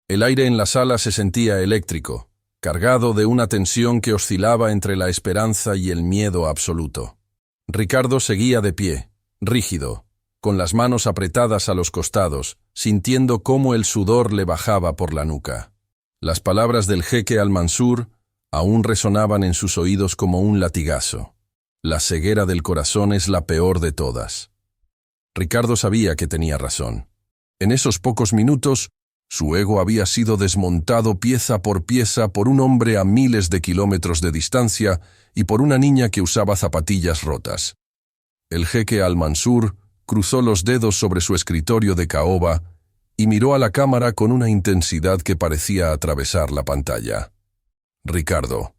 El aire en la sala se sentía eléctrico, cargado de una tensión que oscilaba entre la esperanza y el miedo absoluto. Ricardo seguía de pie, rígido, con las manos apretadas a los costados, sintiendo cómo el sudor le bajaba por la nuca. Las palabras del jeque Al-Mansur aún resonaban en sus oídos como un latigazo. La ceguera del corazón es la peor de todas. Ricardo sabía que tenía razón. En esos pocos minutos, Su ego había sido desmontado pieza por pieza por un hombre a miles de kilómetros de distancia y por una niña que usaba zapatillas rotas. El jeque Al-Mansur cruzó los dedos sobre su escritorio de caoba y miró a la cámara con una intensidad que parecía atravesar la pantalla. «Ricardo»,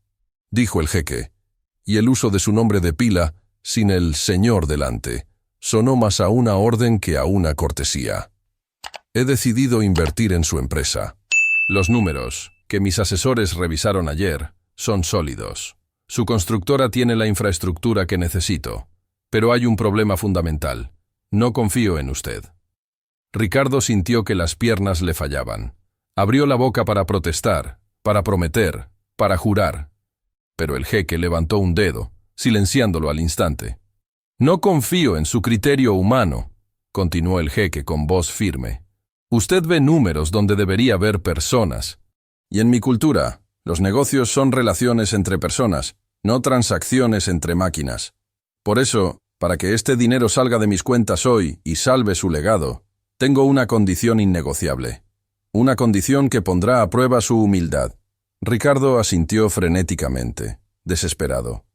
dijo el jeque, y el uso de su nombre de pila, sin el señor delante, sonó más a una orden que a una cortesía. «He decidido invertir en su empresa. Los números, que mis asesores revisaron ayer, son sólidos. Su constructora tiene la infraestructura que necesito. Pero hay un problema fundamental. No confío en usted». Ricardo sintió que las piernas le fallaban. Abrió la boca para protestar, para prometer, para jurar. Pero el jeque levantó un dedo, silenciándolo al instante. «No confío en su criterio humano», continuó el jeque con voz firme. «Usted ve números donde debería ver personas. Y en mi cultura, los negocios son relaciones entre personas, no transacciones entre máquinas. Por eso, para que este dinero salga de mis cuentas hoy y salve su legado, tengo una condición innegociable. Una condición que pondrá a prueba su humildad». Ricardo asintió frenéticamente, desesperado.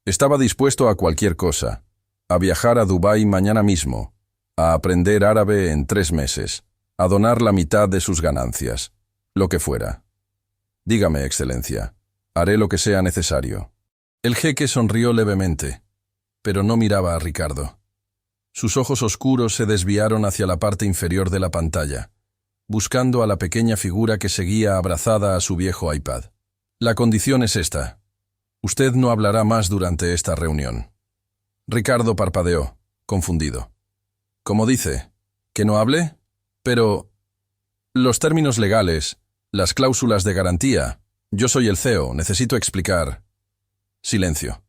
Estaba dispuesto a cualquier cosa, a viajar a Dubái mañana mismo, a aprender árabe en 3 meses, a donar la mitad de sus ganancias, lo que fuera. «Dígame, Excelencia, haré lo que sea necesario». El jeque sonrió levemente, pero no miraba a Ricardo. Sus ojos oscuros se desviaron hacia la parte inferior de la pantalla, buscando a la pequeña figura que seguía abrazada a su viejo iPad. «La condición es esta. Usted no hablará más durante esta reunión». Ricardo parpadeó, confundido. «¿Cómo dice? ¿Que no hable? Pero los términos legales, las cláusulas de garantía. Yo soy el CEO, necesito explicar». «Silencio»,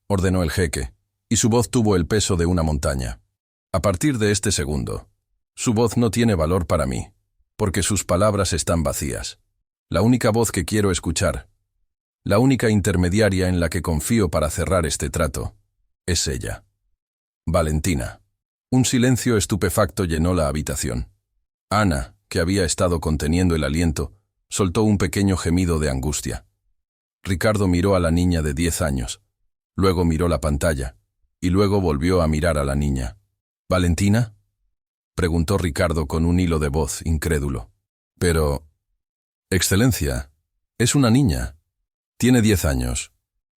ordenó el jeque, y su voz tuvo el peso de una montaña. «A partir de este segundo, su voz no tiene valor para mí, porque sus palabras están vacías. La única voz que quiero escuchar, la única intermediaria en la que confío para cerrar este trato, es ella. Valentina». Un silencio estupefacto llenó la habitación. Ana, que había estado conteniendo el aliento, soltó un pequeño gemido de angustia. Ricardo miró a la niña de 10 años, luego miró la pantalla, y luego volvió a mirar a la niña. «¿Valentina?», preguntó Ricardo con un hilo de voz incrédulo. «Pero, Excelencia, es una niña. Tiene 10 años.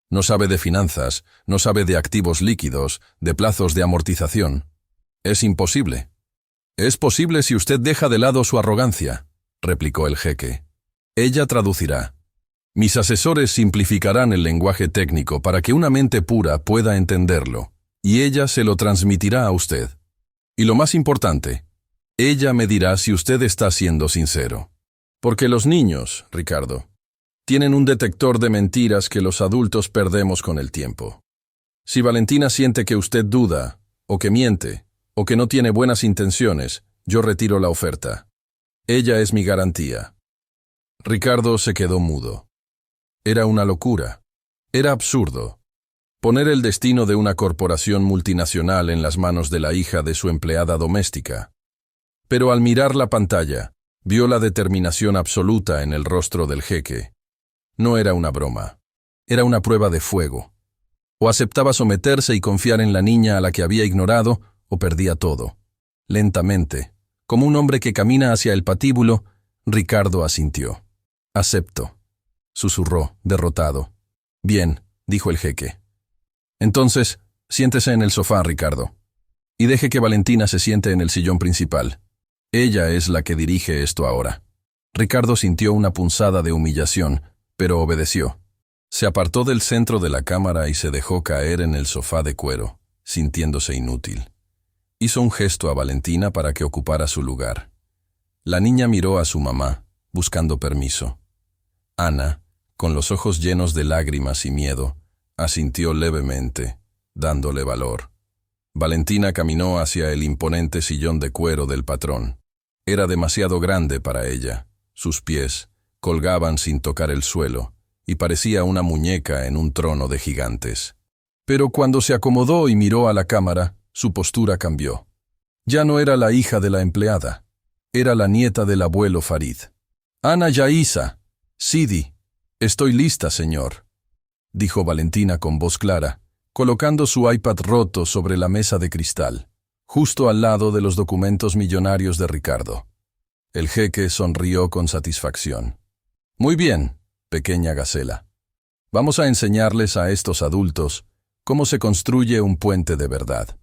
No sabe de finanzas, no sabe de activos líquidos, de plazos de amortización. Es imposible». «Es posible si usted deja de lado su arrogancia», replicó el jeque. «Ella traducirá. Mis asesores simplificarán el lenguaje técnico para que una mente pura pueda entenderlo, y ella se lo transmitirá a usted. Y lo más importante, ella me dirá si usted está siendo sincero. Porque los niños, Ricardo, tienen un detector de mentiras que los adultos perdemos con el tiempo. Si Valentina siente que usted duda, o que miente, o que no tiene buenas intenciones, yo retiro la oferta. Ella es mi garantía». Ricardo se quedó mudo. Era una locura. Era absurdo. Poner el destino de una corporación multinacional en las manos de la hija de su empleada doméstica. Pero al mirar la pantalla, vio la determinación absoluta en el rostro del jeque. No era una broma. Era una prueba de fuego. O aceptaba someterse y confiar en la niña a la que había ignorado, o perdía todo. Lentamente, como un hombre que camina hacia el patíbulo, Ricardo asintió. «Acepto», susurró, derrotado. «Bien», dijo el jeque. «Entonces, siéntese en el sofá, Ricardo, y deje que Valentina se siente en el sillón principal. Ella es la que dirige esto ahora». Ricardo sintió una punzada de humillación, pero obedeció. Se apartó del centro de la cámara y se dejó caer en el sofá de cuero, sintiéndose inútil. Hizo un gesto a Valentina para que ocupara su lugar. La niña miró a su mamá, buscando permiso. Ana, con los ojos llenos de lágrimas y miedo, asintió levemente, dándole valor. Valentina caminó hacia el imponente sillón de cuero del patrón. Era demasiado grande para ella. Sus pies colgaban sin tocar el suelo, y parecía una muñeca en un trono de gigantes. Pero cuando se acomodó y miró a la cámara, su postura cambió. Ya no era la hija de la empleada. Era la nieta del abuelo Farid. «Ana Yaisa, Sidi, estoy lista, señor», dijo Valentina con voz clara, colocando su iPad roto sobre la mesa de cristal, justo al lado de los documentos millonarios de Ricardo. El jeque sonrió con satisfacción. «Muy bien, pequeña gacela. Vamos a enseñarles a estos adultos cómo se construye un puente de verdad.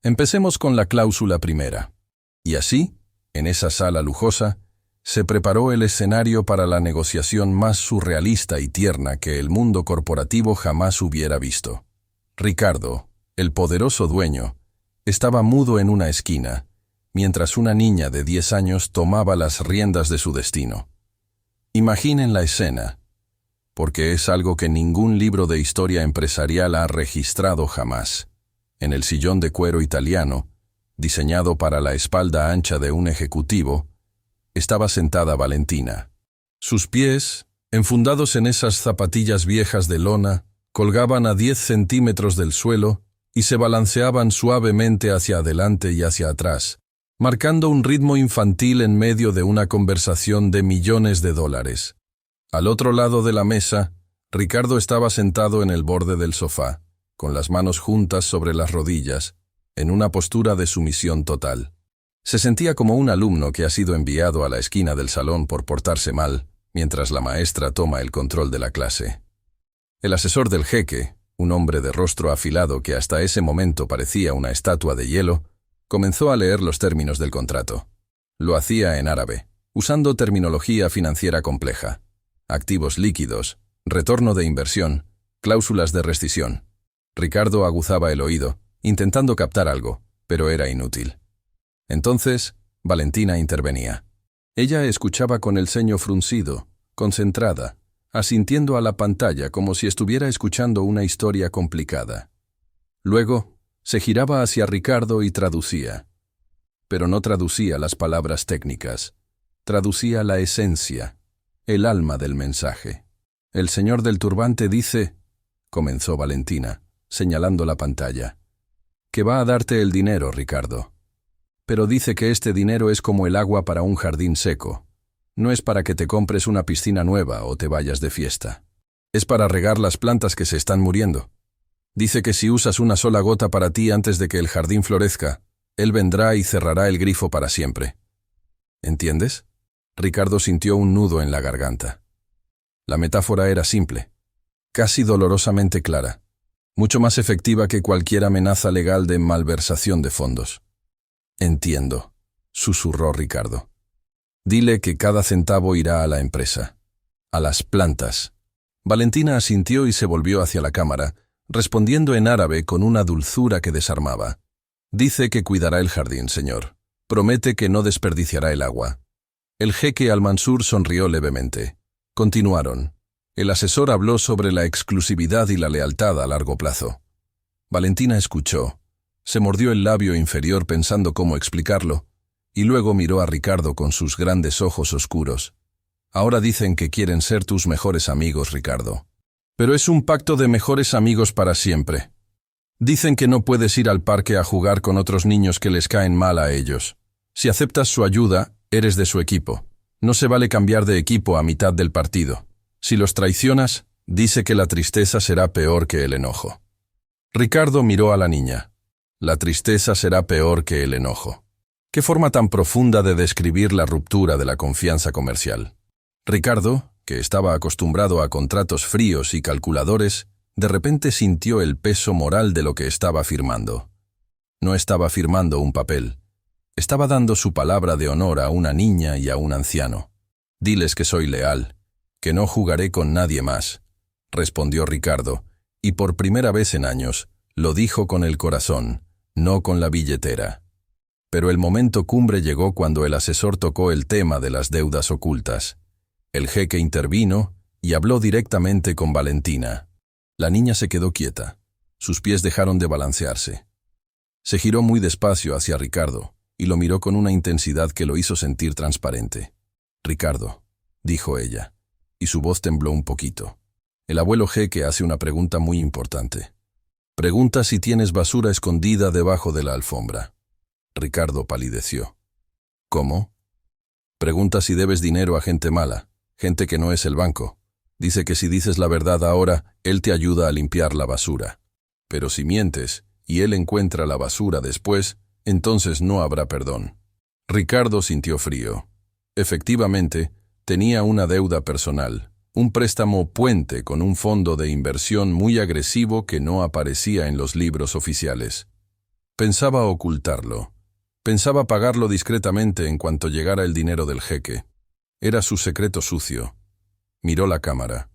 Empecemos con la cláusula primera». Y así, en esa sala lujosa, se preparó el escenario para la negociación más surrealista y tierna que el mundo corporativo jamás hubiera visto. Ricardo, el poderoso dueño, estaba mudo en una esquina, mientras una niña de 10 años tomaba las riendas de su destino. Imaginen la escena, porque es algo que ningún libro de historia empresarial ha registrado jamás. En el sillón de cuero italiano, diseñado para la espalda ancha de un ejecutivo, estaba sentada Valentina. Sus pies, enfundados en esas zapatillas viejas de lona, colgaban a 10 centímetros del suelo y se balanceaban suavemente hacia adelante y hacia atrás, marcando un ritmo infantil en medio de una conversación de millones de dólares. Al otro lado de la mesa, Ricardo estaba sentado en el borde del sofá, con las manos juntas sobre las rodillas, en una postura de sumisión total. Se sentía como un alumno que ha sido enviado a la esquina del salón por portarse mal, mientras la maestra toma el control de la clase. El asesor del jeque, un hombre de rostro afilado que hasta ese momento parecía una estatua de hielo, comenzó a leer los términos del contrato. Lo hacía en árabe, usando terminología financiera compleja: activos líquidos, retorno de inversión, cláusulas de rescisión. Ricardo aguzaba el oído, intentando captar algo, pero era inútil. Entonces, Valentina intervenía. Ella escuchaba con el ceño fruncido, concentrada, asintiendo a la pantalla como si estuviera escuchando una historia complicada. Luego, se giraba hacia Ricardo y traducía. Pero no traducía las palabras técnicas, traducía la esencia, el alma del mensaje. «El señor del turbante dice», comenzó Valentina, señalando la pantalla, «que va a darte el dinero, Ricardo. Pero dice que este dinero es como el agua para un jardín seco. No es para que te compres una piscina nueva o te vayas de fiesta. Es para regar las plantas que se están muriendo. Dice que si usas una sola gota para ti antes de que el jardín florezca, él vendrá y cerrará el grifo para siempre». ¿Entiendes? Ricardo sintió un nudo en la garganta. La metáfora era simple, casi dolorosamente clara, mucho más efectiva que cualquier amenaza legal de malversación de fondos. «Entiendo», susurró Ricardo. «Dile que cada centavo irá a la empresa, a las plantas». Valentina asintió y se volvió hacia la cámara, respondiendo en árabe con una dulzura que desarmaba. «Dice que cuidará el jardín, señor. Promete que no desperdiciará el agua». El jeque Al-Mansur sonrió levemente. Continuaron. El asesor habló sobre la exclusividad y la lealtad a largo plazo. Valentina escuchó. Se mordió el labio inferior pensando cómo explicarlo, y luego miró a Ricardo con sus grandes ojos oscuros. «Ahora dicen que quieren ser tus mejores amigos, Ricardo. Pero es un pacto de mejores amigos para siempre. Dicen que no puedes ir al parque a jugar con otros niños que les caen mal a ellos. Si aceptas su ayuda, eres de su equipo. No se vale cambiar de equipo a mitad del partido. Si los traicionas, dice que la tristeza será peor que el enojo». Ricardo miró a la niña. «La tristeza será peor que el enojo». Qué forma tan profunda de describir la ruptura de la confianza comercial. Ricardo, que estaba acostumbrado a contratos fríos y calculadores, de repente sintió el peso moral de lo que estaba firmando. No estaba firmando un papel. Estaba dando su palabra de honor a una niña y a un anciano. «Diles que soy leal, que no jugaré con nadie más», respondió Ricardo, y por primera vez en años, lo dijo con el corazón, no con la billetera. Pero el momento cumbre llegó cuando el asesor tocó el tema de las deudas ocultas. El jeque intervino y habló directamente con Valentina. La niña se quedó quieta. Sus pies dejaron de balancearse. Se giró muy despacio hacia Ricardo y lo miró con una intensidad que lo hizo sentir transparente. «Ricardo», dijo ella, y su voz tembló un poquito. «El abuelo jeque hace una pregunta muy importante. Pregunta si tienes basura escondida debajo de la alfombra». Ricardo palideció. «¿Cómo?». Pregunta si debes dinero a gente mala, gente que no es el banco. Dice que si dices la verdad ahora, él te ayuda a limpiar la basura. Pero si mientes, y él encuentra la basura después, entonces no habrá perdón. Ricardo sintió frío. Efectivamente, tenía una deuda personal, un préstamo puente con un fondo de inversión muy agresivo que no aparecía en los libros oficiales. Pensaba ocultarlo. Pensaba pagarlo discretamente en cuanto llegara el dinero del jeque. Era su secreto sucio. Miró la cámara.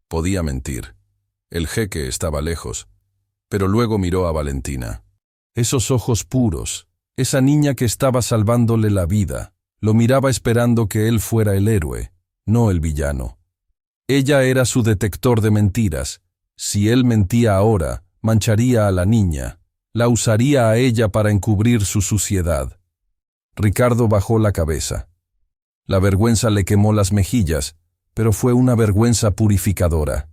Podía mentir. El jeque estaba lejos. Pero luego miró a Valentina. Esos ojos puros, esa niña que estaba salvándole la vida, lo miraba esperando que él fuera el héroe, no el villano. Ella era su detector de mentiras. Si él mentía ahora, mancharía a la niña, la usaría a ella para encubrir su suciedad. Ricardo bajó la cabeza. La vergüenza le quemó las mejillas, pero fue una vergüenza purificadora.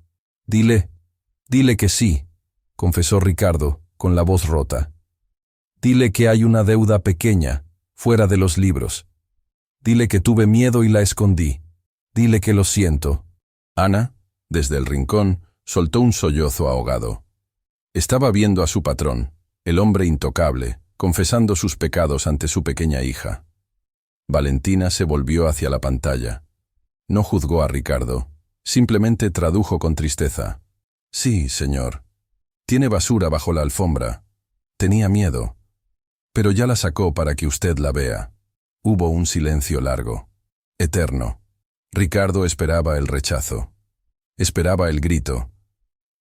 Dile que sí, confesó Ricardo, con la voz rota. Dile que hay una deuda pequeña, fuera de los libros. Dile que tuve miedo y la escondí. Dile que lo siento. Ana, desde el rincón, soltó un sollozo ahogado. Estaba viendo a su patrón, el hombre intocable, confesando sus pecados ante su pequeña hija. Valentina se volvió hacia la pantalla. No juzgó a Ricardo, simplemente tradujo con tristeza. Sí, señor. Tiene basura bajo la alfombra. Tenía miedo. Pero ya la sacó para que usted la vea. Hubo un silencio largo, eterno. Ricardo esperaba el rechazo. Esperaba el grito.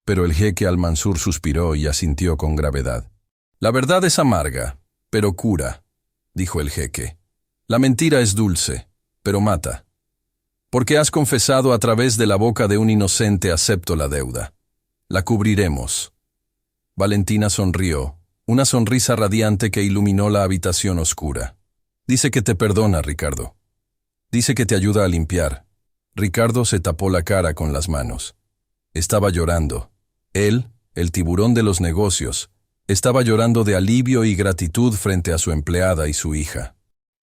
Pero el jeque Al-Mansur suspiró y asintió con gravedad. La verdad es amarga, pero cura, dijo el jeque. La mentira es dulce, pero mata. Porque has confesado a través de la boca de un inocente, acepto la deuda. La cubriremos. Valentina sonrió, una sonrisa radiante que iluminó la habitación oscura. Dice que te perdona, Ricardo. Dice que te ayuda a limpiar. Ricardo se tapó la cara con las manos. Estaba llorando. Él, el tiburón de los negocios, estaba llorando de alivio y gratitud frente a su empleada y su hija.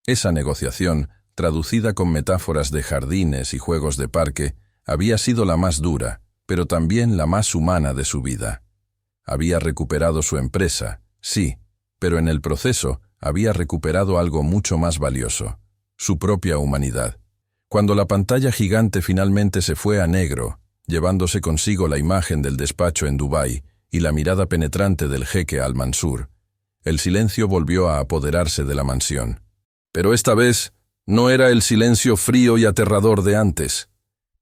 Esa negociación, traducida con metáforas de jardines y juegos de parque, había sido la más dura, pero también la más humana de su vida. Había recuperado su empresa, sí, pero en el proceso había recuperado algo mucho más valioso, su propia humanidad. Cuando la pantalla gigante finalmente se fue a negro, llevándose consigo la imagen del despacho en Dubái y la mirada penetrante del jeque Al-Mansur, el silencio volvió a apoderarse de la mansión. Pero esta vez no era el silencio frío y aterrador de antes,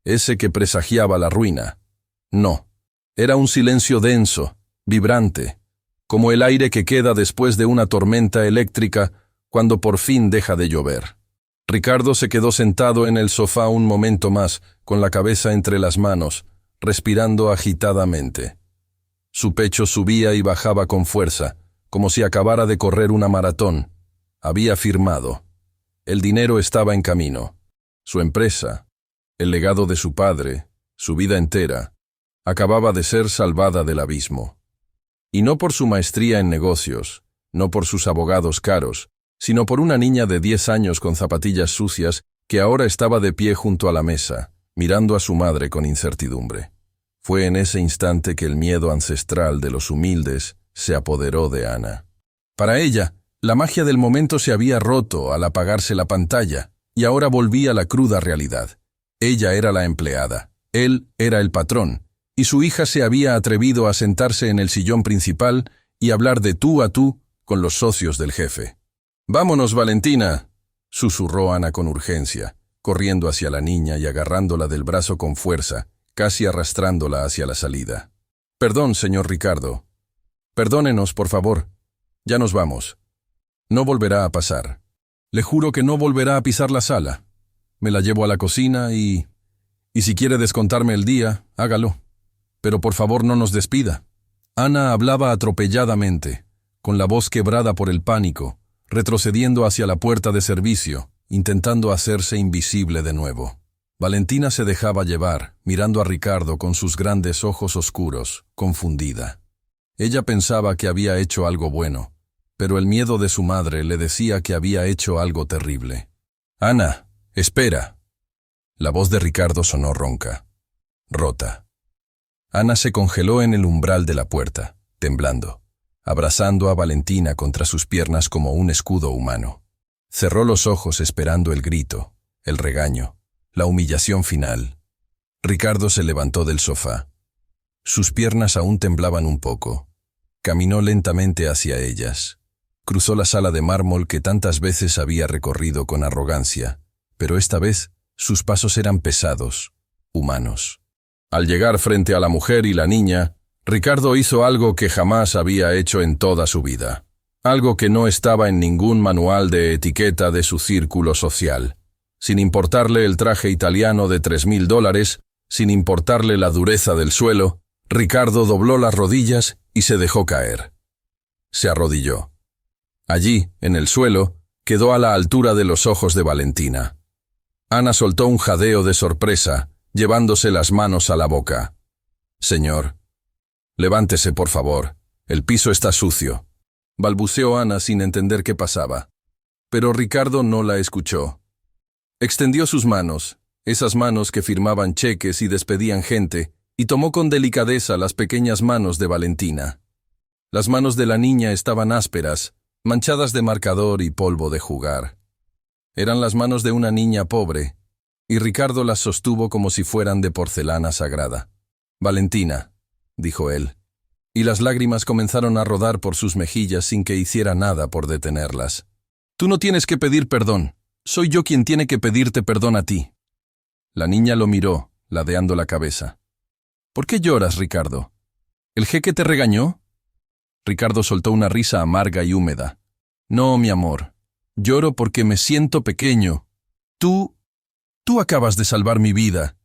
ese que presagiaba la ruina. No, era un silencio denso, vibrante, como el aire que queda después de una tormenta eléctrica cuando por fin deja de llover. Ricardo se quedó sentado en el sofá un momento más, con la cabeza entre las manos, respirando agitadamente. Su pecho subía y bajaba con fuerza, como si acabara de correr una maratón. Había firmado. El dinero estaba en camino. Su empresa, el legado de su padre, su vida entera, acababa de ser salvada del abismo. Y no por su maestría en negocios, no por sus abogados caros, sino por una niña de 10 años con zapatillas sucias que ahora estaba de pie junto a la mesa, mirando a su madre con incertidumbre. Fue en ese instante que el miedo ancestral de los humildes se apoderó de Ana. Para ella, la magia del momento se había roto al apagarse la pantalla, y ahora volvía la cruda realidad. Ella era la empleada, él era el patrón, y su hija se había atrevido a sentarse en el sillón principal y hablar de tú a tú con los socios del jefe. «Vámonos, Valentina», susurró Ana con urgencia, corriendo hacia la niña y agarrándola del brazo con fuerza, casi arrastrándola hacia la salida. «Perdón, señor Ricardo. Perdónenos, por favor. Ya nos vamos. No volverá a pasar. Le juro que no volverá a pisar la sala. Me la llevo a la cocina y si quiere descontarme el día, hágalo. Pero por favor no nos despida». Ana hablaba atropelladamente, con la voz quebrada por el pánico, retrocediendo hacia la puerta de servicio, intentando hacerse invisible de nuevo. Valentina se dejaba llevar, mirando a Ricardo con sus grandes ojos oscuros, confundida. Ella pensaba que había hecho algo bueno, pero el miedo de su madre le decía que había hecho algo terrible. «Ana», Espera. La voz de Ricardo sonó ronca, rota. Ana se congeló en el umbral de la puerta, temblando, abrazando a Valentina contra sus piernas como un escudo humano. Cerró los ojos esperando el grito, el regaño, la humillación final. Ricardo se levantó del sofá. Sus piernas aún temblaban un poco. Caminó lentamente hacia ellas. Cruzó la sala de mármol que tantas veces había recorrido con arrogancia, pero esta vez sus pasos eran pesados, humanos. Al llegar frente a la mujer y la niña, Ricardo hizo algo que jamás había hecho en toda su vida. Algo que no estaba en ningún manual de etiqueta de su círculo social. Sin importarle el traje italiano de $3,000, sin importarle la dureza del suelo, Ricardo dobló las rodillas y se dejó caer. Se arrodilló. Allí, en el suelo, quedó a la altura de los ojos de Valentina. Ana soltó un jadeo de sorpresa, llevándose las manos a la boca. «Señor, levántese, por favor. El piso está sucio», balbuceó Ana sin entender qué pasaba. Pero Ricardo no la escuchó. Extendió sus manos, esas manos que firmaban cheques y despedían gente, y tomó con delicadeza las pequeñas manos de Valentina. Las manos de la niña estaban ásperas, manchadas de marcador y polvo de jugar. Eran las manos de una niña pobre, y Ricardo las sostuvo como si fueran de porcelana sagrada. «Valentina», dijo él, y las lágrimas comenzaron a rodar por sus mejillas sin que hiciera nada por detenerlas. «Tú no tienes que pedir perdón. Soy yo quien tiene que pedirte perdón a ti». La niña lo miró, ladeando la cabeza. «¿Por qué lloras, Ricardo? ¿El jeque te regañó?» Ricardo soltó una risa amarga y húmeda. «No, mi amor. Lloro porque me siento pequeño. Tú acabas de salvar mi vida.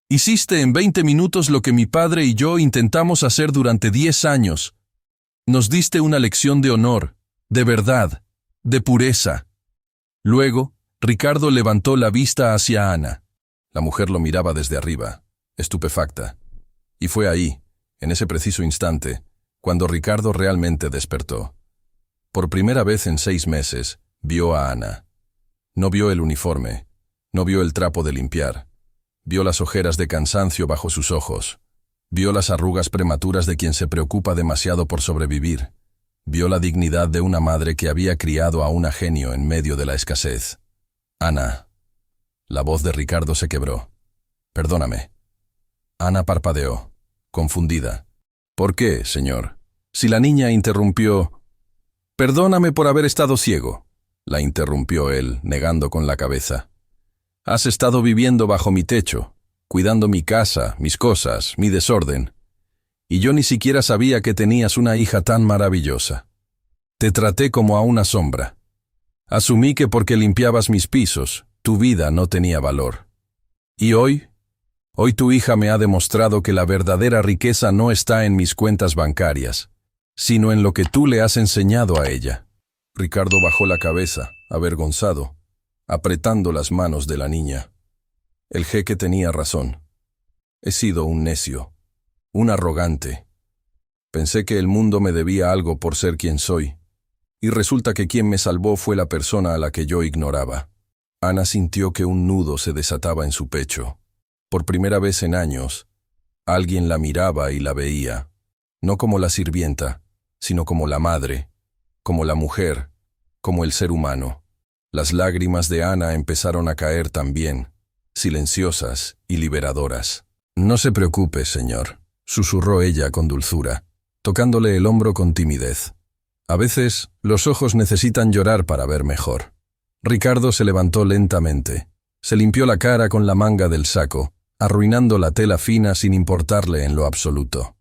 Hiciste en 20 minutos lo que mi padre y yo intentamos hacer durante 10 años. Nos diste una lección de honor, de verdad, de pureza». Luego, Ricardo levantó la vista hacia Ana. La mujer lo miraba desde arriba, estupefacta. Y fue ahí, en ese preciso instante, cuando Ricardo realmente despertó. Por primera vez en 6 meses, vio a Ana. No vio el uniforme, no vio el trapo de limpiar. Vio las ojeras de cansancio bajo sus ojos. Vio las arrugas prematuras de quien se preocupa demasiado por sobrevivir. Vio la dignidad de una madre que había criado a un genio en medio de la escasez. «Ana». La voz de Ricardo se quebró. «Perdóname». Ana parpadeó, confundida. «¿Por qué, señor?» Si la niña interrumpió... «Perdóname por haber estado ciego», la interrumpió él, negando con la cabeza. «Has estado viviendo bajo mi techo, cuidando mi casa, mis cosas, mi desorden. Y yo ni siquiera sabía que tenías una hija tan maravillosa. Te traté como a una sombra. Asumí que porque limpiabas mis pisos, tu vida no tenía valor. Y hoy tu hija me ha demostrado que la verdadera riqueza no está en mis cuentas bancarias, sino en lo que tú le has enseñado a ella». Ricardo bajó la cabeza, avergonzado, apretando las manos de la niña. El jeque tenía razón. He sido un necio, un arrogante. Pensé que el mundo me debía algo por ser quien soy, y resulta que quien me salvó fue la persona a la que yo ignoraba. Ana sintió que un nudo se desataba en su pecho. Por primera vez en años, alguien la miraba y la veía, no como la sirvienta, sino como la madre, como la mujer, como el ser humano. Las lágrimas de Ana empezaron a caer también, silenciosas y liberadoras. «No se preocupe, señor», susurró ella con dulzura, tocándole el hombro con timidez. «A veces, los ojos necesitan llorar para ver mejor». Ricardo se levantó lentamente. Se limpió la cara con la manga del saco, arruinando la tela fina sin importarle en lo absoluto.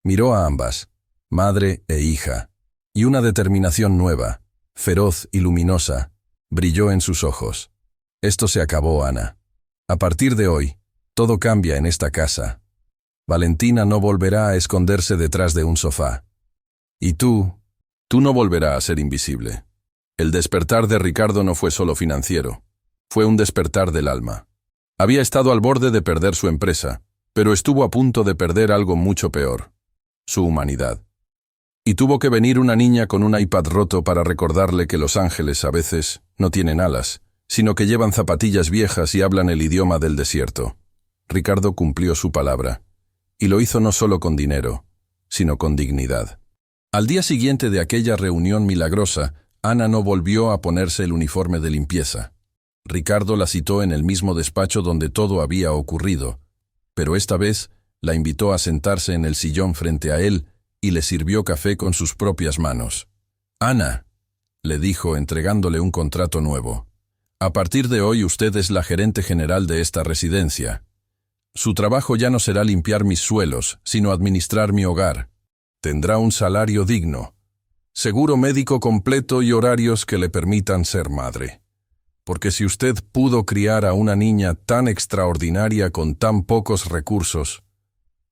Miró a ambas, madre e hija, y una determinación nueva, feroz y luminosa, brilló en sus ojos. «Esto se acabó, Ana. A partir de hoy, todo cambia en esta casa. Valentina no volverá a esconderse detrás de un sofá. Y tú no volverás a ser invisible». El despertar de Ricardo no fue solo financiero, fue un despertar del alma. Había estado al borde de perder su empresa, pero estuvo a punto de perder algo mucho peor, su humanidad. Y tuvo que venir una niña con un iPad roto para recordarle que los ángeles a veces no tienen alas, sino que llevan zapatillas viejas y hablan el idioma del desierto. Ricardo cumplió su palabra, y lo hizo no solo con dinero, sino con dignidad. Al día siguiente de aquella reunión milagrosa, Ana no volvió a ponerse el uniforme de limpieza. Ricardo la citó en el mismo despacho donde todo había ocurrido, pero esta vez la invitó a sentarse en el sillón frente a él y le sirvió café con sus propias manos. «Ana», le dijo entregándole un contrato nuevo, «a partir de hoy usted es la gerente general de esta residencia. Su trabajo ya no será limpiar mis suelos, sino administrar mi hogar. Tendrá un salario digno, seguro médico completo y horarios que le permitan ser madre. Porque si usted pudo criar a una niña tan extraordinaria con tan pocos recursos,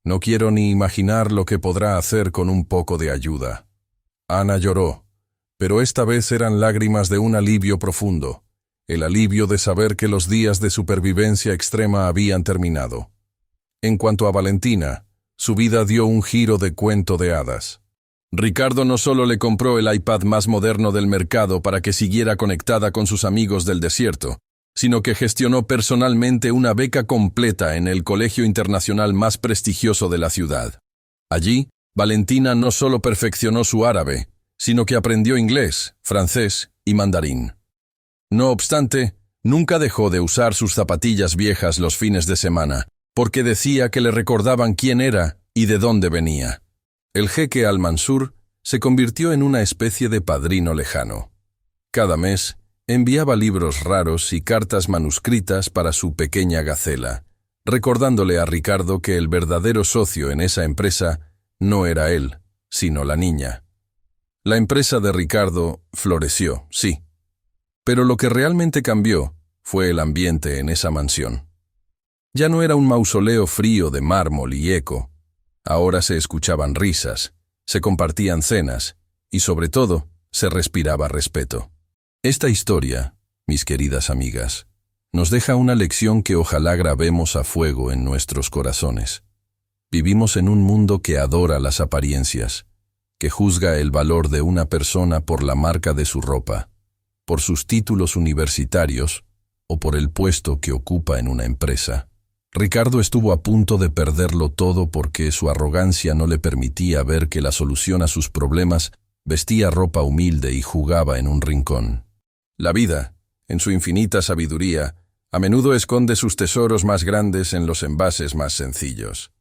no quiero ni imaginar lo que podrá hacer con un poco de ayuda». Ana lloró, pero esta vez eran lágrimas de un alivio profundo, el alivio de saber que los días de supervivencia extrema habían terminado. En cuanto a Valentina, su vida dio un giro de cuento de hadas. Ricardo no solo le compró el iPad más moderno del mercado para que siguiera conectada con sus amigos del desierto, sino que gestionó personalmente una beca completa en el colegio internacional más prestigioso de la ciudad. Allí, Valentina no solo perfeccionó su árabe, sino que aprendió inglés, francés y mandarín. No obstante, nunca dejó de usar sus zapatillas viejas los fines de semana, porque decía que le recordaban quién era y de dónde venía. El jeque Al-Mansur se convirtió en una especie de padrino lejano. Cada mes, enviaba libros raros y cartas manuscritas para su pequeña gacela, recordándole a Ricardo que el verdadero socio en esa empresa no era él, sino la niña. La empresa de Ricardo floreció, sí, pero lo que realmente cambió fue el ambiente en esa mansión. Ya no era un mausoleo frío de mármol y eco. Ahora se escuchaban risas, se compartían cenas y, sobre todo, se respiraba respeto. Esta historia, mis queridas amigas, nos deja una lección que ojalá grabemos a fuego en nuestros corazones. Vivimos en un mundo que adora las apariencias, que juzga el valor de una persona por la marca de su ropa, por sus títulos universitarios o por el puesto que ocupa en una empresa. Ricardo estuvo a punto de perderlo todo porque su arrogancia no le permitía ver que la solución a sus problemas vestía ropa humilde y jugaba en un rincón. La vida, en su infinita sabiduría, a menudo esconde sus tesoros más grandes en los envases más sencillos.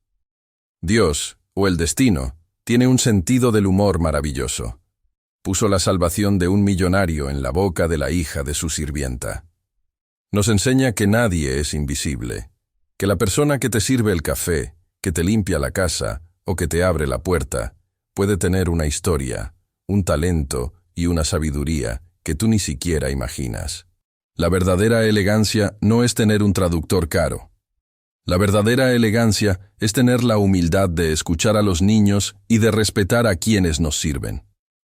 Dios, o el destino, tiene un sentido del humor maravilloso. Puso la salvación de un millonario en la boca de la hija de su sirvienta. Nos enseña que nadie es invisible, que la persona que te sirve el café, que te limpia la casa o que te abre la puerta, puede tener una historia, un talento y una sabiduría que tú ni siquiera imaginas. La verdadera elegancia no es tener un traductor caro. La verdadera elegancia es tener la humildad de escuchar a los niños y de respetar a quienes nos sirven.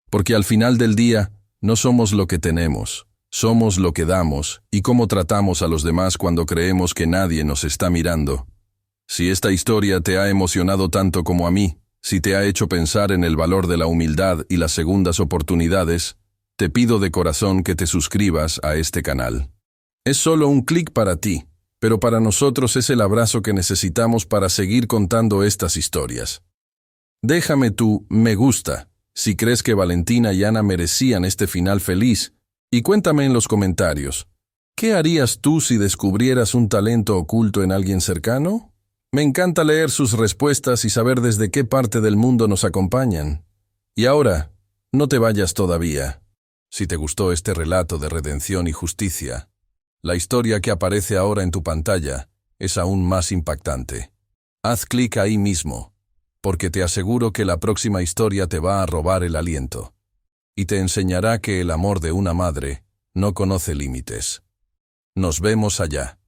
Porque al final del día, no somos lo que tenemos, somos lo que damos y cómo tratamos a los demás cuando creemos que nadie nos está mirando. Si esta historia te ha emocionado tanto como a mí, si te ha hecho pensar en el valor de la humildad y las segundas oportunidades, te pido de corazón que te suscribas a este canal. Es solo un clic para ti, pero para nosotros es el abrazo que necesitamos para seguir contando estas historias. Déjame tu me gusta si crees que Valentina y Ana merecían este final feliz y cuéntame en los comentarios, ¿qué harías tú si descubrieras un talento oculto en alguien cercano? Me encanta leer sus respuestas y saber desde qué parte del mundo nos acompañan. Y ahora, no te vayas todavía. Si te gustó este relato de redención y justicia, la historia que aparece ahora en tu pantalla es aún más impactante. Haz clic ahí mismo, porque te aseguro que la próxima historia te va a robar el aliento y te enseñará que el amor de una madre no conoce límites. Nos vemos allá.